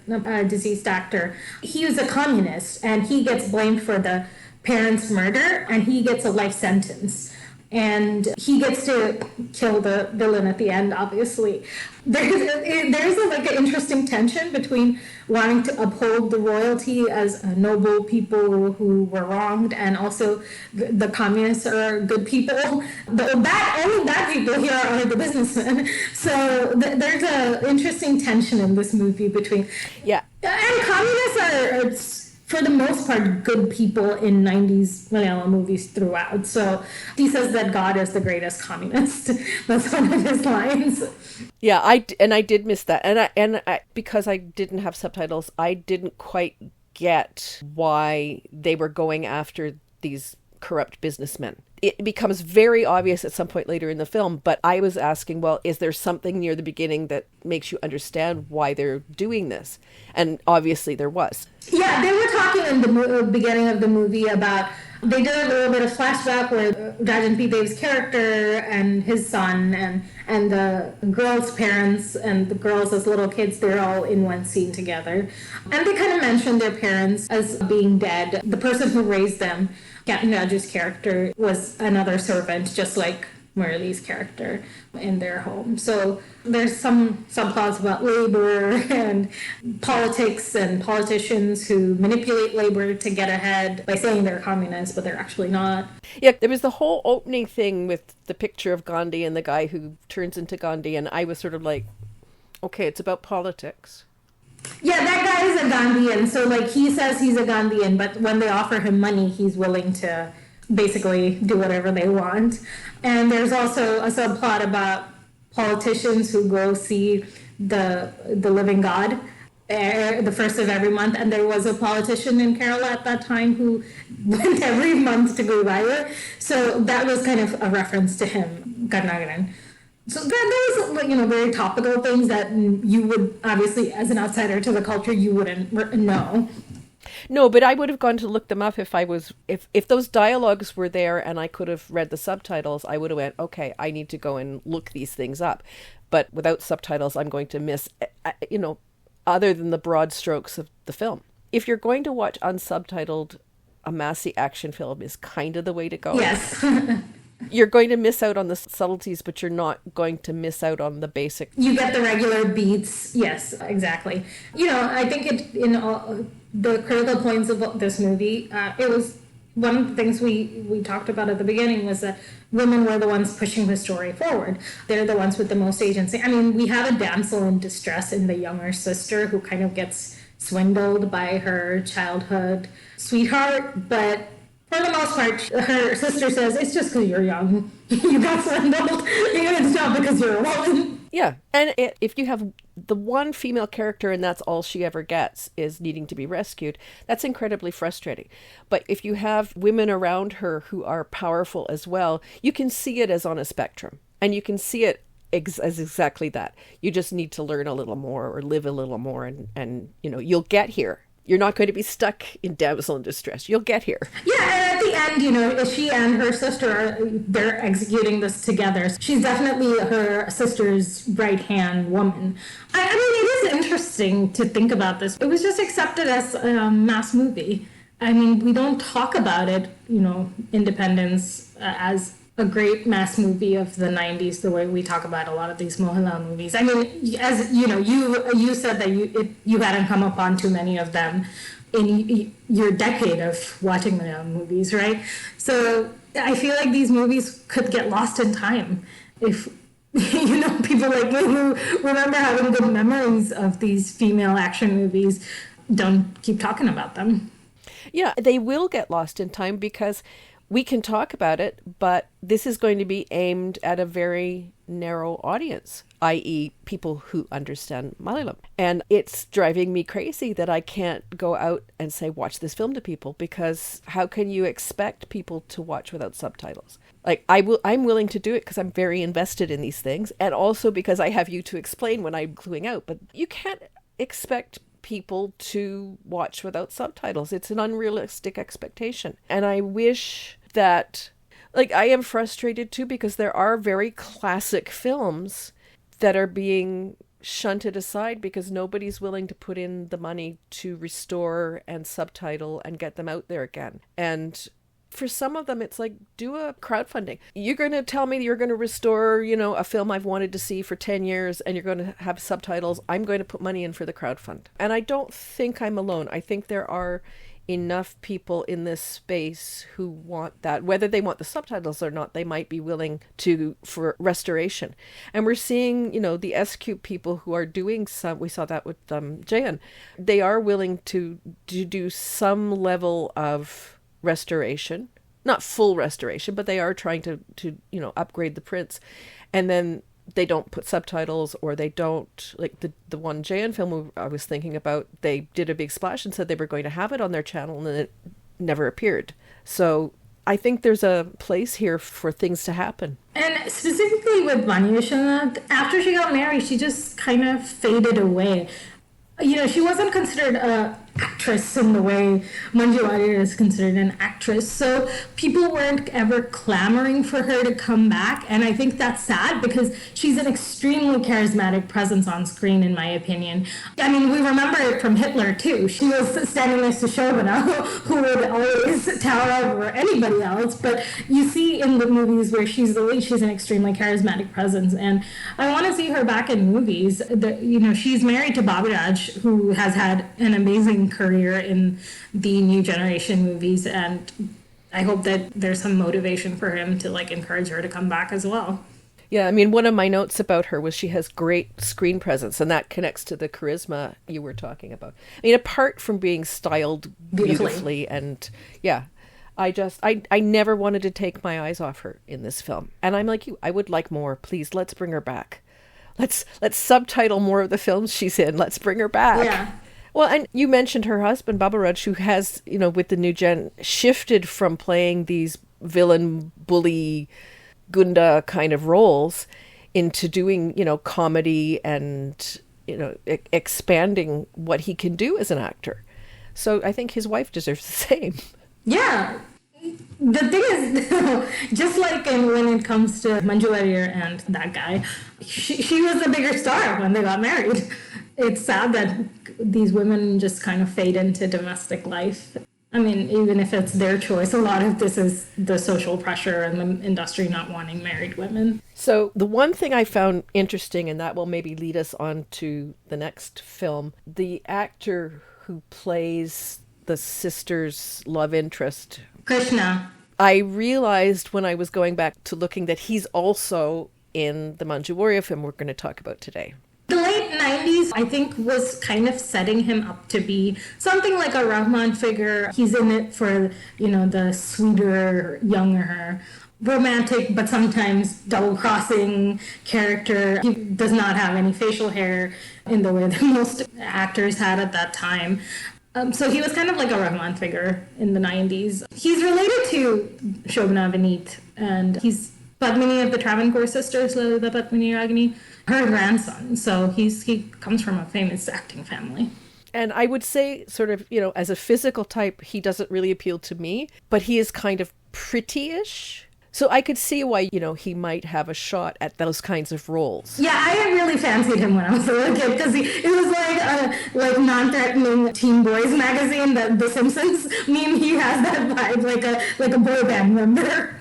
deceased actor, he was a communist, and he gets blamed for the parents' murder, and he gets a life sentence. And he gets to kill the villain at the end, obviously. There's like an interesting tension between wanting to uphold the royalty as noble people who were wronged, and also the communists are good people. Only bad people here are the businessmen. So there's an interesting tension in this movie between...
Yeah.
And communists are for the most part, good people in 90s Malayalam movies throughout. So he says that God is the greatest communist. That's one of his lines.
Yeah, I did miss that. And I because I didn't have subtitles, I didn't quite get why they were going after these corrupt businessmen. It becomes very obvious at some point later in the film, but I was asking, well, is there something near the beginning that makes you understand why they're doing this? And obviously there was.
Yeah, they were talking in the beginning of the movie about, they did a little bit of flashback where Rajan P. Dev's character and his son and the girl's parents and the girls as little kids, they're all in one scene together. And they kind of mentioned their parents as being dead. The person who raised them, Captain Raju's character, was another servant, just like Murali's character in their home. So there's some subplots about labor and politics and politicians who manipulate labor to get ahead by saying they're communists, but they're actually not.
Yeah, there was the whole opening thing with the picture of Gandhi and the guy who turns into Gandhi, and I was sort of like, okay, it's about politics.
Yeah, that guy is a Gandhian, so like he says he's a Gandhian, but when they offer him money, he's willing to basically do whatever they want. And there's also a subplot about politicians who go see the living God the first of every month, and there was a politician in Kerala at that time who went every month to Guruvayur, so that was kind of a reference to him, Karnagaran. So there was, very topical things that you would, obviously, as an outsider to the culture, you wouldn't know.
No, but I would have gone to look them up if those dialogues were there and I could have read the subtitles. I would have went, okay, I need to go and look these things up. But without subtitles, I'm going to miss, other than the broad strokes of the film. If you're going to watch unsubtitled, a massy action film is kind of the way to go.
Yes.
You're going to miss out on the subtleties, but you're not going to miss out on the basic.
You get the regular beats. Yes, exactly. I think in all the critical points of this movie, it was one of the things we talked about at the beginning was that women were the ones pushing the story forward. They're the ones with the most agency. I mean, we have a damsel in distress in the younger sister who kind of gets swindled by her childhood sweetheart, but for the most part, her sister says, it's just because you're young. You got swindled. It's not because you're a woman.
Yeah. And if you have the one female character and that's all she ever gets is needing to be rescued, that's incredibly frustrating. But if you have women around her who are powerful as well, you can see it as on a spectrum. And you can see it as exactly that. You just need to learn a little more or live a little more and you'll get here. You're not going to be stuck in damsel in distress. You'll get here.
Yeah, and at the end, she and her sister they're executing this together. She's definitely her sister's right-hand woman. I mean, it is interesting to think about this. It was just accepted as a mass movie. I mean, we don't talk about it, Independence as a great mass movie of the 90s, the way we talk about a lot of these Mohanlal movies. I mean, as you said that you hadn't come upon too many of them in your decade of watching the movies, right? So I feel like these movies could get lost in time if people like me who remember having good memories of these female action movies don't keep talking about them.
Yeah, they will get lost in time because we can talk about it, but this is going to be aimed at a very narrow audience, i.e. people who understand Malayalam. And it's driving me crazy that I can't go out and say, watch this film to people, because how can you expect people to watch without subtitles? Like, I'm willing to do it because I'm very invested in these things, and also because I have you to explain when I'm cluing out. But you can't expect people to watch without subtitles. It's an unrealistic expectation. And I wish that, I am frustrated too, because there are very classic films that are being shunted aside because nobody's willing to put in the money to restore and subtitle and get them out there again. And for some of them, it's like, do a crowdfunding. You're going to tell me you're going to restore, a film I've wanted to see for 10 years and you're going to have subtitles. I'm going to put money in for the crowdfund. And I don't think I'm alone. I think there are enough people in this space who want that. Whether they want the subtitles or not, they might be willing to for restoration. And we're seeing, the SQ people who are doing some, we saw that with Jayan. They are willing to do some level of restoration, not full restoration, but they are trying to upgrade the prints. And then they don't put subtitles, or they don't, like the one Jayan film I was thinking about, they did a big splash and said they were going to have it on their channel, and then it never appeared. So I think there's a place here for things to happen.
And specifically with Vani Viswanath, after she got married, she just kind of faded away. She wasn't considered a actress in the way Manju Warrier is considered an actress. So people weren't ever clamoring for her to come back. And I think that's sad because she's an extremely charismatic presence on screen, in my opinion. I mean, we remember it from Hitler, too. She was standing next to Shobana, who would always tower over anybody else. But you see in the movies where she's the lead, she's an extremely charismatic presence. And I want to see her back in movies. She's married to Babiraj, who has had an amazing career in the new generation movies, and I hope that there's some motivation for him to encourage her to come back as well.
Yeah, I mean, one of my notes about her was she has great screen presence, and that connects to the charisma you were talking about. I mean, apart from being styled beautifully and yeah, I never wanted to take my eyes off her in this film. And I'm like you, I would like more. Please, let's bring her back. Let's subtitle more of the films she's in. Let's bring her back.
Yeah.
Well, and you mentioned her husband, Babaraj, who has, with the new gen, shifted from playing these villain, bully, gunda kind of roles into doing, comedy and, expanding what he can do as an actor. So I think his wife deserves the same.
Yeah. The thing is, just like when it comes to Manju Warrier and that guy, she was the bigger star when they got married. It's sad that these women just kind of fade into domestic life. I mean, even if it's their choice, a lot of this is the social pressure and the industry not wanting married women.
So the one thing I found interesting, and that will maybe lead us on to the next film, the actor who plays the sister's love interest,
Krishna.
I realized when I was going back to looking that he's also in the Manju Warrier film we're going to talk about today.
The late 90s, I think, was kind of setting him up to be something like a Rahman figure. He's in it for, the sweeter, younger romantic but sometimes double-crossing character. He does not have any facial hair in the way that most actors had at that time. So he was kind of like a Rahman figure in the 90s. He's related to Shobana Vineeth, and he's Padmini of the Travancore sisters, Lalita Padmini Ragini, her grandson. So he comes from a famous acting family.
And I would say sort of, as a physical type, he doesn't really appeal to me, but he is kind of pretty-ish. So I could see why, he might have a shot at those kinds of roles.
Yeah, I really fancied him when I was a little kid because it was like non-threatening teen boys magazine, the Simpsons meme. He has that vibe, like a boy band member.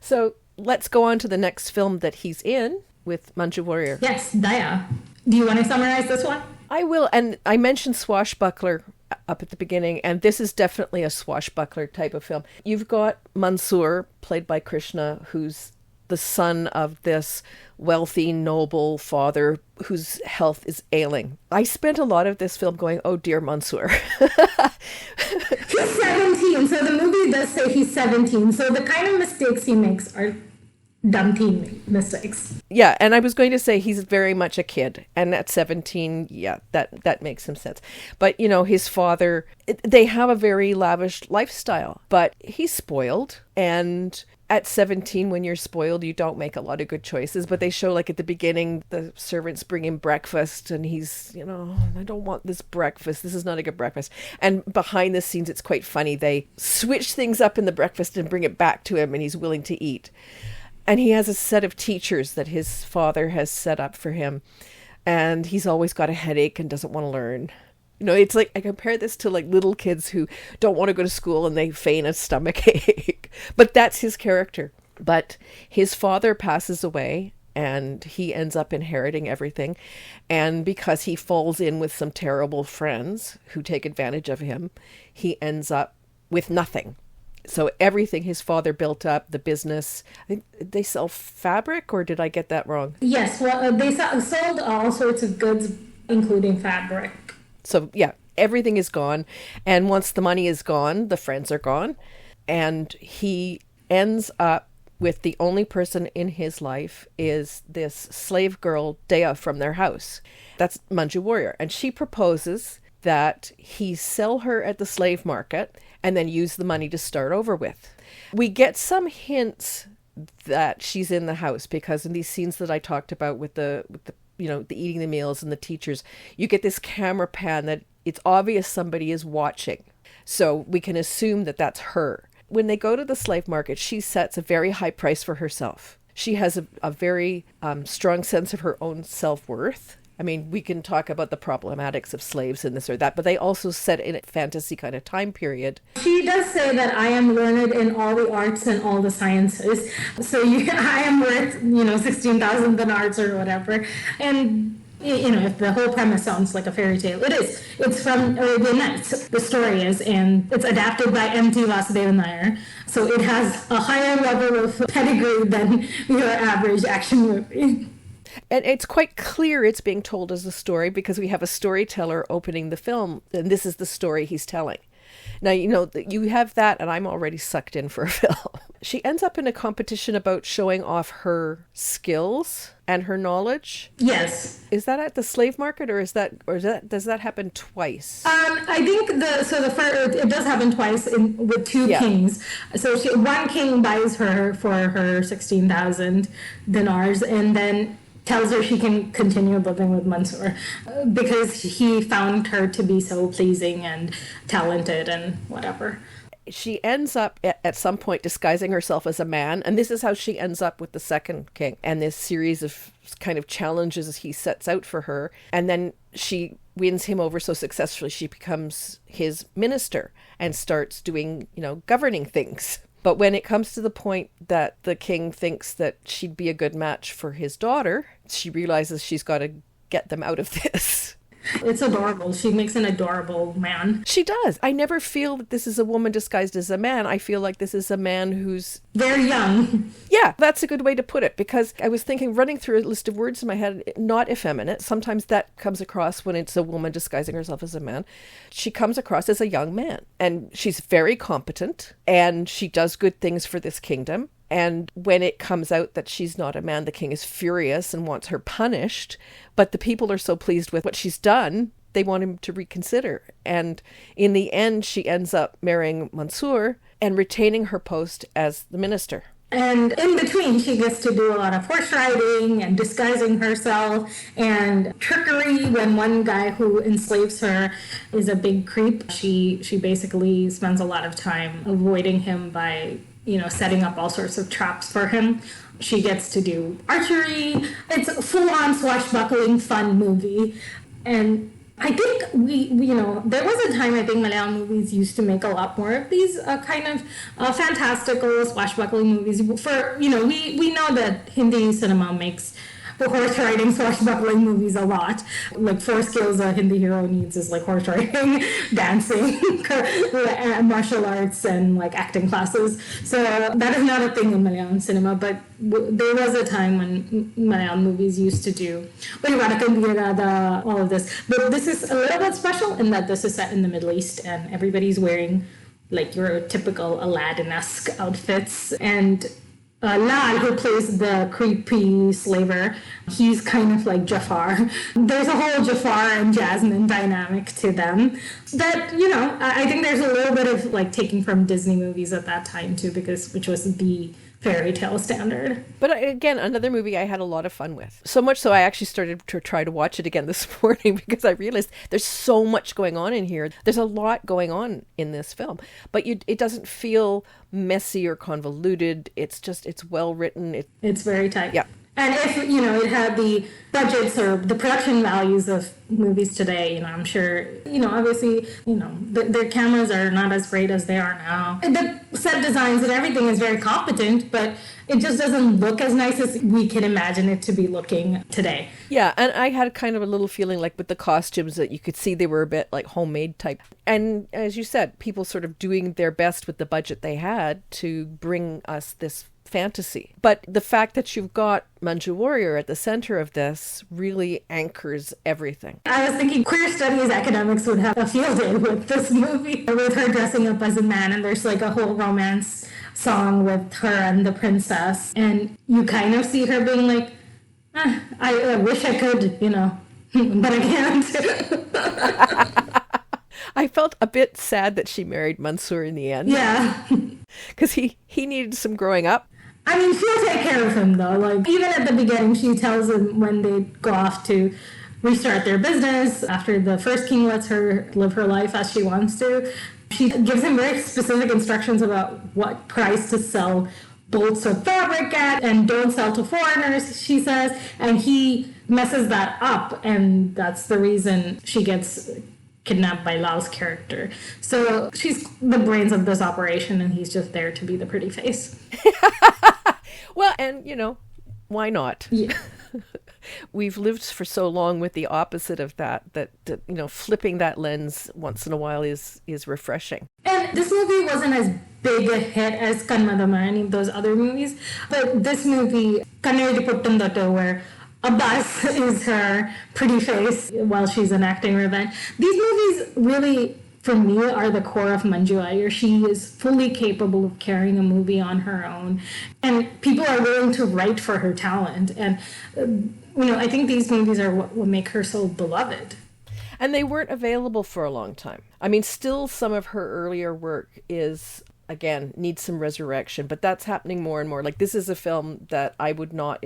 So let's go on to the next film that he's in with Manju Warrier.
Yes, Daya. Do you want to summarize this one?
I will. And I mentioned swashbuckler up at the beginning, and this is definitely a swashbuckler type of film. You've got Mansoor, played by Krishna, who's the son of this wealthy, noble father whose health is ailing. I spent a lot of this film going, oh dear, Mansoor.
He's 17, so the movie does say he's 17, so the kind of mistakes he makes are dumb teen mistakes.
Yeah, and I was going to say he's very much a kid, and at 17, yeah, that makes some sense. But, his father, they have a very lavish lifestyle, but he's spoiled, and at 17, when you're spoiled, you don't make a lot of good choices. But they show, like, at the beginning, the servants bring him breakfast, and he's, I don't want this breakfast. This is not a good breakfast. And behind the scenes, it's quite funny. They switch things up in the breakfast and bring it back to him, and he's willing to eat. And he has a set of teachers that his father has set up for him. And he's always got a headache and doesn't want to learn. It's like, I compare this to like little kids who don't want to go to school and they feign a stomach ache. But that's his character. But his father passes away and he ends up inheriting everything. And because he falls in with some terrible friends who take advantage of him, he ends up with nothing. So everything his father built up, the business, I think they sell fabric, or did I get that wrong?
Yes, well, they sold all sorts of goods, including fabric.
So yeah, everything is gone. And once the money is gone, the friends are gone. And he ends up with the only person in his life is this slave girl, Daya, from their house. That's Manju Warrier. And she proposes that he sell her at the slave market and then use the money to start over with. We get some hints that she's in the house because in these scenes that I talked about with the eating the meals and the teachers, you get this camera pan that it's obvious somebody is watching. So we can assume that that's her. When they go to the slave market, she sets a very high price for herself. She has a very strong sense of her own self-worth. I mean, we can talk about the problematics of slaves and this or that, but they also set in a fantasy kind of time period.
She does say that I am learned in all the arts and all the sciences. So I am worth, 16,000 dinars or whatever. And, if the whole premise sounds like a fairy tale, it is. It's from Arabian Nights, the story is, and it's adapted by M.T. Vasudevan Nair. So it has a higher level of pedigree than your average action movie.
And it's quite clear it's being told as a story because we have a storyteller opening the film, and this is the story he's telling. Now, you have that, and I'm already sucked in for a film. She ends up in a competition about showing off her skills and her knowledge.
Yes.
Is that at the slave market, or does that happen twice?
I think it does happen twice with two kings. So one king buys her for her 16,000 dinars, and then tells her she can continue living with Mansoor because he found her to be so pleasing and talented and whatever.
She ends up at some point disguising herself as a man, and this is how she ends up with the second king and this series of kind of challenges he sets out for her. And then she wins him over so successfully she becomes his minister and starts doing, governing things. But when it comes to the point that the king thinks that she'd be a good match for his daughter, she realizes she's got to get them out of this.
It's adorable. She makes an adorable man.
She does. I never feel that this is a woman disguised as a man. I feel like this is a man who's
very young.
Yeah, that's a good way to put it, because I was thinking, running through a list of words in my head, not effeminate. Sometimes that comes across when it's a woman disguising herself as a man. She comes across as a young man, and she's very competent, and she does good things for this kingdom. And when it comes out that she's not a man, the king is furious and wants her punished. But the people are so pleased with what she's done, they want him to reconsider. And in the end, she ends up marrying Mansoor and retaining her post as the minister.
And in between, she gets to do a lot of horse riding and disguising herself and trickery. When one guy who enslaves her is a big creep, she basically spends a lot of time avoiding him by, setting up all sorts of traps for him. She gets to do archery. It's a full-on swashbuckling fun movie. And I think there was a time I think Malayalam movies used to make a lot more of these kind of fantastical swashbuckling movies. For, we know that Hindi cinema makes horse riding swashbuckling movies a lot. Like 4 skills a Hindi hero needs is like horse riding, dancing, martial arts, and like acting classes. So that is not a thing in Malayalam cinema, but there was a time when Malayalam movies used to do all of this. But this is a little bit special in that this is set in the Middle East and everybody's wearing like your typical Aladdin-esque outfits. And Lal, who plays the creepy slaver, he's kind of like Jafar. There's a whole Jafar and Jasmine dynamic to them that, I think there's a little bit of like taking from Disney movies at that time too, which was the fairy tale standard.
But again, another movie I had a lot of fun with. So much so I actually started to try to watch it again this morning because I realized there's so much going on in here. There's a lot going on in this film, but it doesn't feel messy or convoluted. It's well written.
It's very tight.
Yeah.
And if, it had the budgets or the production values of movies today, I'm sure, obviously, their cameras are not as great as they are now. The set designs and everything is very competent, but it just doesn't look as nice as we can imagine it to be looking today.
Yeah, and I had kind of a little feeling like with the costumes that you could see they were a bit like homemade type. And as you said, people sort of doing their best with the budget they had to bring us this fantasy. But the fact that you've got Manju Warrier at the center of this really anchors everything.
I was thinking queer studies academics would have a field day with this movie, with her dressing up as a man, and there's like a whole romance song with her and the princess, and you kind of see her being like, I wish I could, but I can't.
I felt a bit sad that she married Mansoor in the end.
Yeah.
Because he needed some growing up.
I mean, she'll take care of him, though. Like, even at the beginning, she tells him when they go off to restart their business, after the first king lets her live her life as she wants to, she gives him very specific instructions about what price to sell bolts of fabric at, and don't sell to foreigners, she says, and he messes that up, and that's the reason she gets kidnapped by Lal's character. So she's the brains of this operation, and he's just there to be the pretty face.
Well, and, why not?
Yeah.
We've lived for so long with the opposite of that flipping that lens once in a while is refreshing.
And this movie wasn't as big a hit as Kanmadama, any of those other movies, but this movie, Kannedi Puttandattu, where Abbas is her pretty face while she's enacting revenge. These movies really, for me, are the core of Manju Warrier. She is fully capable of carrying a movie on her own, and people are willing to write for her talent. And, I think these movies are what make her so beloved.
And they weren't available for a long time. I mean, still some of her earlier work again, needs some resurrection, but that's happening more and more. Like, this is a film that I would not,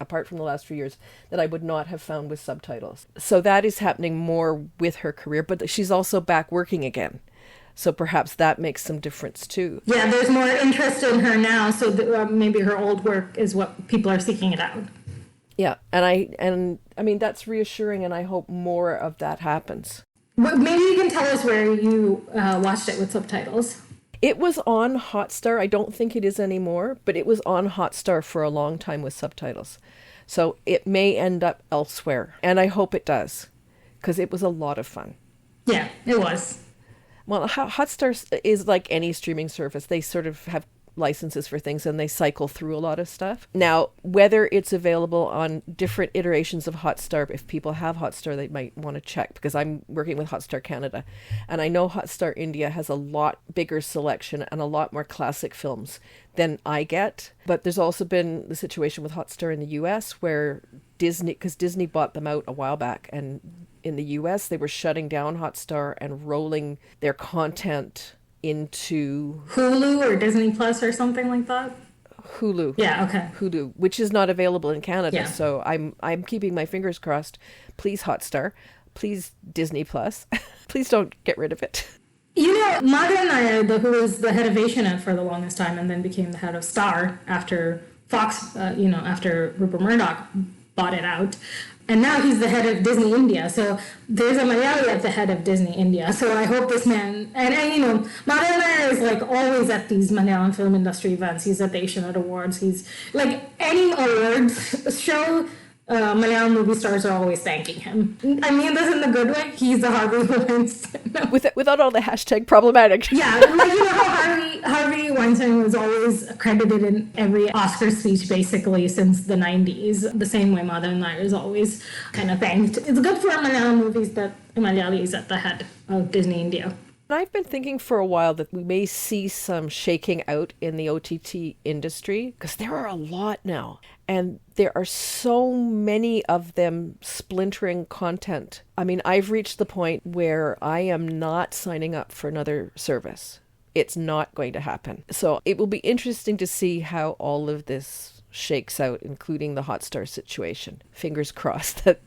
apart from the last few years, that I would not have found with subtitles. So that is happening more with her career, but she's also back working again. So perhaps that makes some difference too.
Yeah, there's more interest in her now, so that, maybe her old work is what people are seeking it out.
Yeah, and I mean, that's reassuring, and I hope more of that happens.
Maybe you can tell us where you watched it with subtitles.
It was on Hotstar. I don't think it is anymore, but it was on Hotstar for a long time with subtitles. So it may end up elsewhere, and I hope it does, because it was a lot of fun.
Yeah, it was.
Well, Hotstar is like any streaming service. They sort of have licenses for things and they cycle through a lot of stuff. Now, whether it's available on different iterations of Hotstar, if people have Hotstar, they might want to check, because I'm working with Hotstar Canada. And I know Hotstar India has a lot bigger selection and a lot more classic films than I get. But there's also been the situation with Hotstar in the US where Disney, because Disney bought them out a while back, and in the US they were shutting down Hotstar and rolling their content into
Hulu or Disney Plus or something like that.
Hulu.
Yeah, okay.
Hulu, which is not available in Canada.
Yeah.
So I'm keeping my fingers crossed. Please Hotstar, please Disney Plus. Please don't get rid of it.
You know, Madhavan Nair, who was the head of Asianet for the longest time and then became the head of Star after Fox, after Rupert Murdoch bought it out. And now he's the head of Disney India. So there's a Malayali at the head of Disney India. So I hope this man, and Madhavan Nair is like always at these Malayalam film industry events. He's at the Asianet Awards. He's like any awards show, Malayalam movie stars are always thanking him. I mean this in the good way. He's the Harvey Weinstein.
Without all the hashtag problematic.
Yeah, like how Harvey Weinstein was always credited in every Oscar speech basically since the 90s. The same way Madhavan Nair is always kind of thanked. It's good for Malayalam movies that Malayali is at the head of Disney India.
I've been thinking for a while that we may see some shaking out in the OTT industry, because there are a lot now. And there are so many of them splintering content. I mean, I've reached the point where I am not signing up for another service. It's not going to happen. So it will be interesting to see how all of this shakes out, including the Hotstar situation. Fingers crossed that,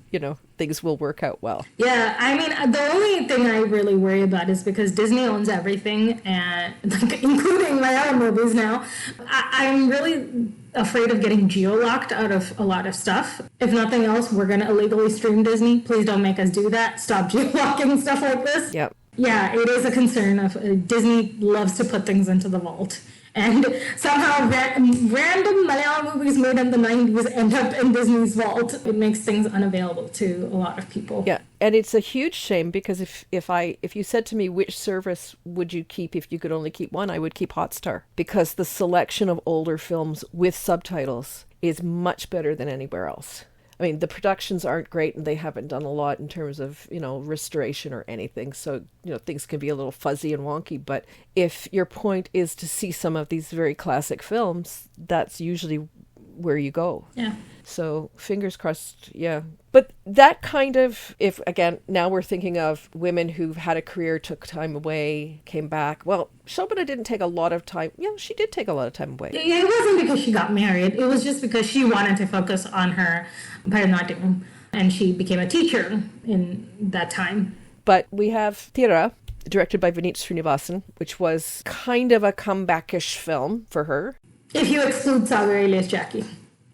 things will work out well.
Yeah, I mean, the only thing I really worry about is because Disney owns everything, and including my own movies now. I'm really afraid of getting geo-locked out of a lot of stuff. If nothing else, we're going to illegally stream Disney. Please don't make us do that. Stop geo-locking stuff like this.
Yep.
Yeah, it is a concern of Disney loves to put things into the vault. And somehow random Malayalam movies made in the 90s end up in Disney's vault. It makes things unavailable to a lot of people.
Yeah, and it's a huge shame, because if you said to me which service would you keep if you could only keep one, I would keep Hotstar, because the selection of older films with subtitles is much better than anywhere else. I mean, the productions aren't great and they haven't done a lot in terms of, restoration or anything. So, things can be a little fuzzy and wonky. But if your point is to see some of these very classic films, that's usually where you go.
Yeah.
So fingers crossed, yeah. But that kind of, if again, now we're thinking of women who've had a career, took time away, came back. Well, Shobana didn't take a lot of time. Yeah, she did take a lot of time away.
It wasn't because she got married. It was just because she wanted to focus on her Bharatanatyam, and she became a teacher in that time.
But we have Thira, directed by Vineeth Sreenivasan, which was kind of a comeback-ish film for her.
If you exclude Sagar alias Jackie,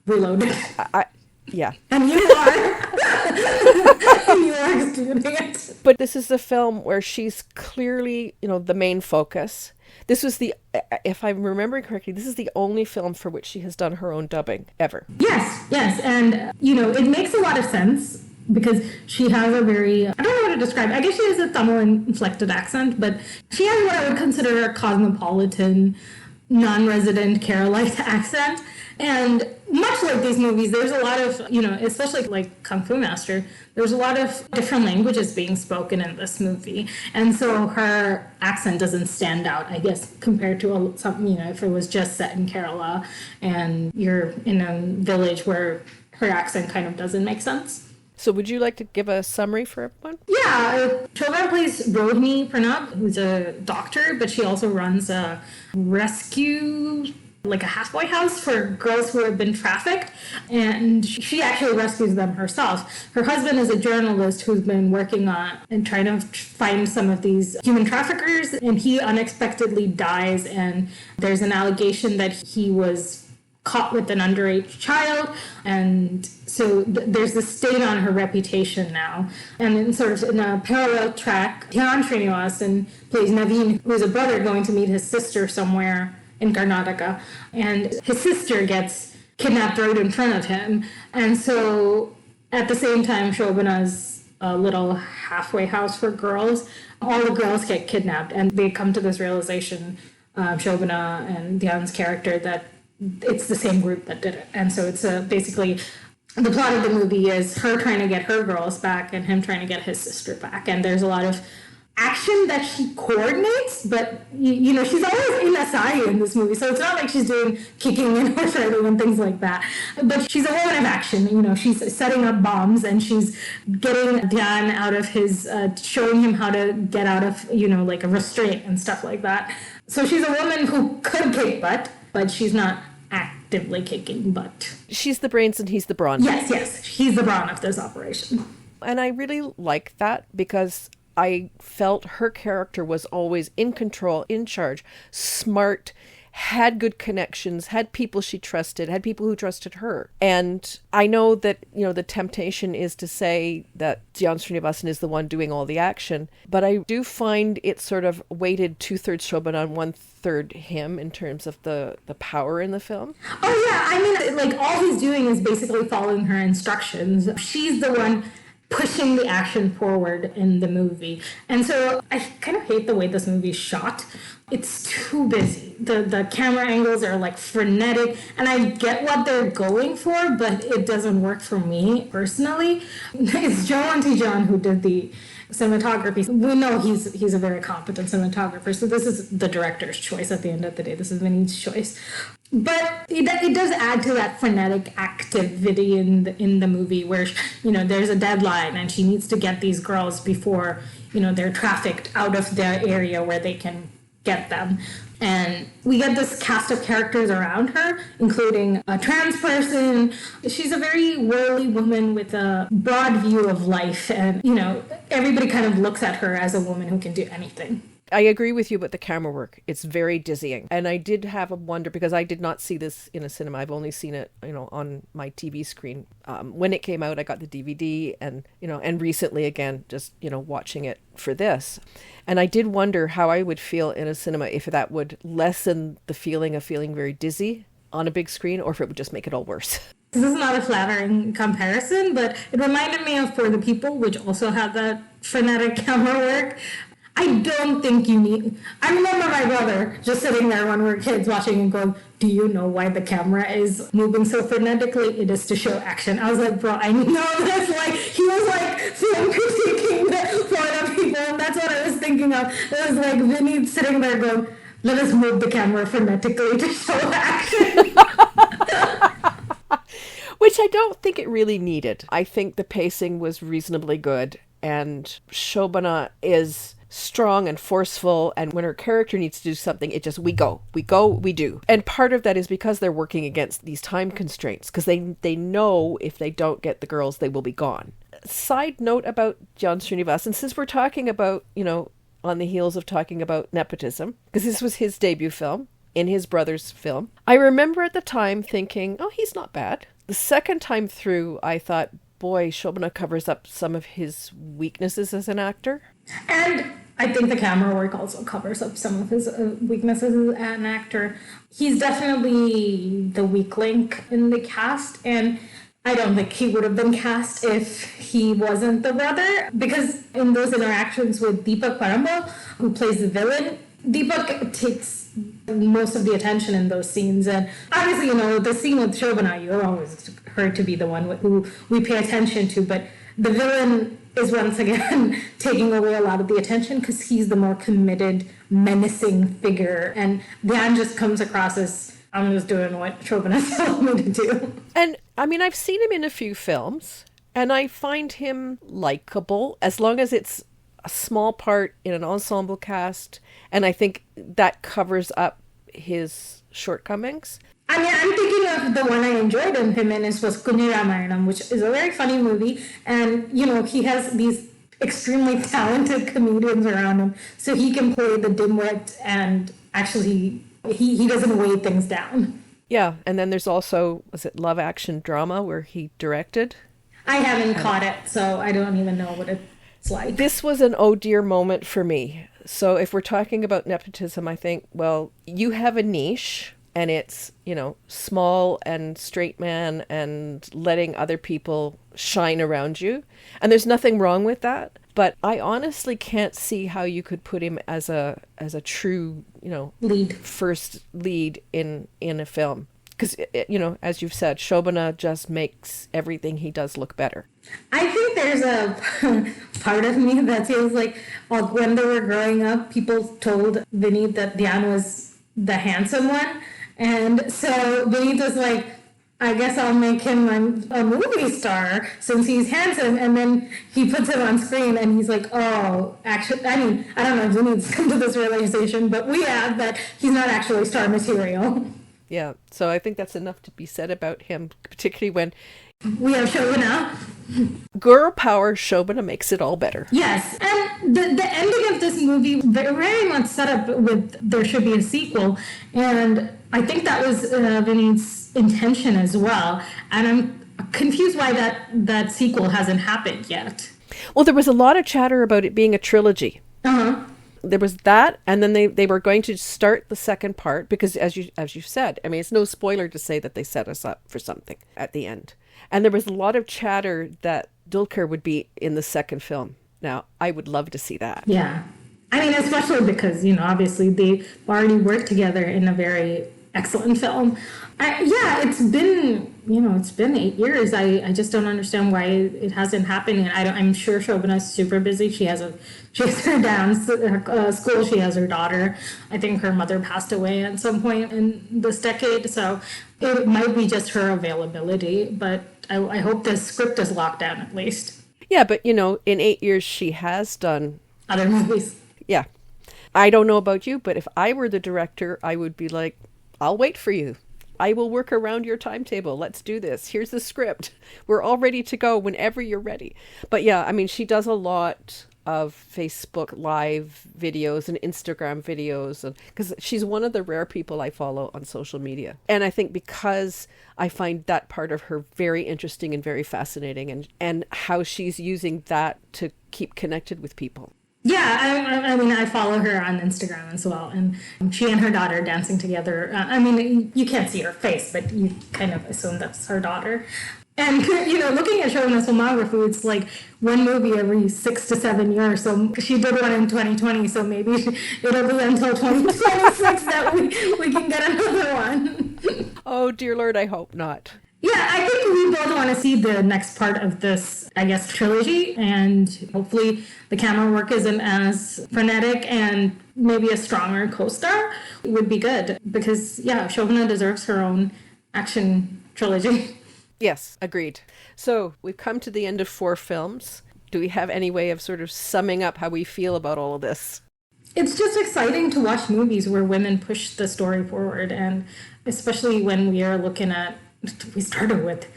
Reloaded.
Yeah.
And you are. And you are excluding it.
But this is the film where she's clearly, the main focus. This was if I'm remembering correctly, this is the only film for which she has done her own dubbing ever.
Yes. And, it makes a lot of sense because she has a very, I don't know how to describe it. I guess she has a Tamil inflected accent, but she has what I would consider a cosmopolitan, non-resident Keralite accent. And much like these movies, there's a lot of, especially like Kung Fu Master, there's a lot of different languages being spoken in this movie. And so her accent doesn't stand out, I guess, compared to if it was just set in Kerala and you're in a village where her accent kind of doesn't make sense.
So would you like to give a summary for everyone?
Yeah, Shobana plays Rohini Pranab, who's a doctor, but she also runs a rescue, like a halfway house for girls who have been trafficked, and she actually rescues them herself. Her husband is a journalist who's been working on and trying to find some of these human traffickers, and he unexpectedly dies, and there's an allegation that he was caught with an underage child, and so there's this stain on her reputation now. And then sort of in a parallel track, Dhyan Sreenivasan plays Naveen, who's a brother going to meet his sister somewhere in Karnataka, and his sister gets kidnapped right in front of him. And so at the same time, Shobana's little halfway house for girls, all the girls get kidnapped, and they come to this realization Shobana and Dhyan's character, that it's the same group that did it. And so it's basically the plot of the movie is her trying to get her girls back and him trying to get his sister back. And there's a lot of action that she coordinates, but you know, she's always in SI in this movie, so it's not like she's doing kicking and horse riding and things like that. But she's a woman of action. You know, she's setting up bombs and she's getting Dhyan out of his, showing him how to get out of, you know, like a restraint and stuff like that. So she's a woman who could kick butt, but she's not actively kicking butt.
She's the brains and he's the brawn.
Yes, he's the brawn of this operation.
And I really like that because I felt her character was always in control, in charge, smart, had good connections, had people she trusted, had people who trusted her. And I know that, you know, the temptation is to say that Dhyan Sreenivasan is the one doing all the action, but I do find it sort of weighted 2/3 Shobana and 1/3 him in terms of the power in the film.
Oh yeah, I mean, like all he's doing is basically following her instructions. She's the one pushing the action forward in the movie. And so I kind of hate the way this movie's shot. It's too busy. The camera angles are like frenetic, and I get what they're going for, but it doesn't work for me personally. It's John T. John who did the cinematography. We know he's a very competent cinematographer, so this is the director's choice at the end of the day. This is Vineeth's choice. But it does add to that frenetic activity in the movie where, you know, there's a deadline and she needs to get these girls before, you know, they're trafficked out of their area where they can get them. And we get this cast of characters around her, including a trans person. She's a very worldly woman with a broad view of life. And, you know, everybody kind of looks at her as a woman who can do anything.
I agree with you about the camera work. It's very dizzying. And I did have a wonder, because I did not see this in a cinema. I've only seen it, you know, on my TV screen. When it came out, I got the DVD and, you know, and recently again, just, you know, watching it for this. And I did wonder how I would feel in a cinema if that would lessen the feeling of feeling very dizzy on a big screen, or if it would just make it all worse.
This is not a flattering comparison, but it reminded me of For the People, which also had that frenetic camera work. I don't think you need... I remember my brother just sitting there when we were kids watching and going, do you know why the camera is moving so frenetically? It is to show action. I was like, bro, I know this. Like, he was like film critiquing For the People, and that's what I was thinking of. It was like Vineeth sitting there going, let us move the camera frenetically to show action.
Which I don't think it really needed. I think the pacing was reasonably good, and Shobana is strong and forceful, and when her character needs to do something, it just we go, we do. And part of that is because they're working against these time constraints, because they know if they don't get the girls, they will be gone. Side note about Dhyan Sreenivasan, since we're talking about, you know, on the heels of talking about nepotism, because this was his debut film in his brother's film, I remember at the time thinking, oh, he's not bad. The second time through, I thought, boy, Shobana covers up some of his weaknesses as an actor.
And I think the camera work also covers up some of his weaknesses as an actor. He's definitely the weak link in the cast, and I don't think he would have been cast if he wasn't the brother, because in those interactions with Deepak Paramba, who plays the villain, Deepak takes most of the attention in those scenes. And obviously, you know, the scene with Shobana, you're always her to be the one who we pay attention to, but the villain is once again taking away a lot of the attention because he's the more committed, menacing figure. And Dhyan just comes across as, I'm just doing what Shobana's telling me to do.
And I mean, I've seen him in a few films, and I find him likable as long as it's a small part in an ensemble cast. And I think that covers up his shortcomings.
I mean, I'm thinking of the one I enjoyed him in was Kunni Ramayanam, which is a very funny movie. And, you know, he has these extremely talented comedians around him, so he can play the dimwit and actually he doesn't weigh things down.
Yeah, and then there's also, was it Love Action Drama, where he directed?
I haven't caught it, so I don't even know what it's like.
This was an oh dear moment for me. So if we're talking about nepotism, I think, well, you have a niche, and it's, you know, small and straight man and letting other people shine around you. And there's nothing wrong with that. But I honestly can't see how you could put him as a true,
Lead.
first lead in a film. Because, as you've said, Shobana just makes everything he does look better.
I think there's a part of me that feels like when they were growing up, people told Vineeth that Dhyan was the handsome one. And so Vineeth was like, I guess I'll make him a movie star since he's handsome. And then he puts him on screen and he's like, oh, actually, I don't know if Vineeth's come to this realization, but we have that he's not actually star material.
Yeah, so I think that's enough to be said about him, particularly when
we have Shobana.
Girl power, Shobana makes it all better.
Yes, and the ending of this movie very much set up with there should be a sequel, and I think that was Vineeth's intention as well, and I'm confused why that sequel hasn't happened yet.
Well, there was a lot of chatter about it being a trilogy.
Uh-huh.
There was that, and then they were going to start the second part because, as you said, I mean, it's no spoiler to say that they set us up for something at the end. And there was a lot of chatter that Dulquer would be in the second film. Now, I would love to see that.
Yeah. I mean, especially because, obviously they've already worked together in a very excellent film. It's been 8 years. I just don't understand why it hasn't happened. And I'm sure Shobana's super busy. She has her dance school. She has her daughter. I think her mother passed away at some point in this decade. So it might be just her availability. But I hope the script is locked down at least.
Yeah, but in 8 years she has done
other movies.
Yeah. I don't know about you, but if I were the director, I would be like, I'll wait for you. I will work around your timetable. Let's do this. Here's the script. We're all ready to go whenever you're ready. But yeah, I mean, she does a lot of Facebook Live videos and Instagram videos, because she's one of the rare people I follow on social media. And I think because I find that part of her very interesting and very fascinating, and how she's using that to keep connected with people.
Yeah, I mean, I follow her on Instagram as well, and she and her daughter dancing together. I mean, you can't see her face, but you kind of assume that's her daughter. And, looking at Shobana's filmography, it's like one movie every 6 to 7 years. So she did one in 2020, so maybe it'll be until 2026 that we can get another one.
Oh, dear Lord, I hope not.
Yeah, I think we both want to see the next part of this, trilogy, and hopefully the camera work isn't as frenetic and maybe a stronger co-star would be good, because, Shobana deserves her own action trilogy.
Yes, agreed. So we've come to the end of 4 films. Do we have any way of sort of summing up how we feel about all of this?
It's just exciting to watch movies where women push the story forward, and especially when we are looking at, we started with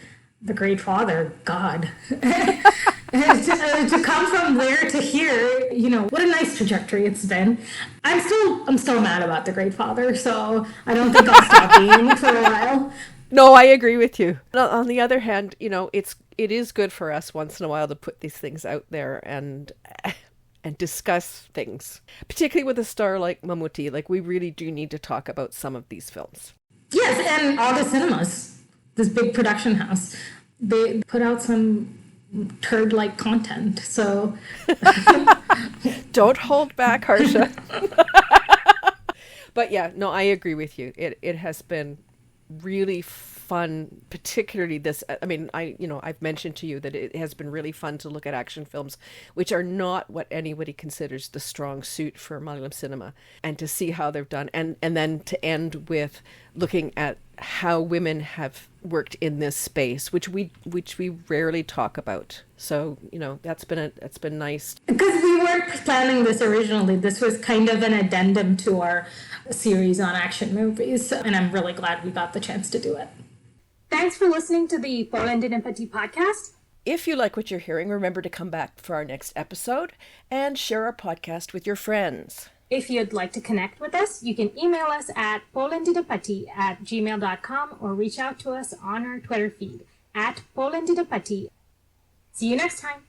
The Great Father, God. to come from there to here, what a nice trajectory it's been. I'm still mad about The Great Father, so I don't think I'll stop being for a while.
No, I agree with you. On the other hand, it is good for us once in a while to put these things out there and discuss things, particularly with a star like Mammootty. Like, we really do need to talk about some of these films.
Yes, and all the cinemas, this big production house, they put out some turd-like content, so...
Don't hold back, Harsha. But yeah, no, I agree with you. It has been really fun, particularly this. I mean, I've mentioned to you that it has been really fun to look at action films, which are not what anybody considers the strong suit for Malayalam cinema, and to see how they've done, and then to end with looking at how women have worked in this space, which we rarely talk about. So that's been nice.
Because we weren't planning this originally. This was kind of an addendum to our series on action movies, and I'm really glad we got the chance to do it.
Thanks for listening to the Polandine Patti podcast.
If you like what you're hearing, remember to come back for our next episode and share our podcast with your friends.
If you'd like to connect with us, you can email us at polandinepatti@gmail.com or reach out to us on our Twitter feed @polandinepatti. See you next time.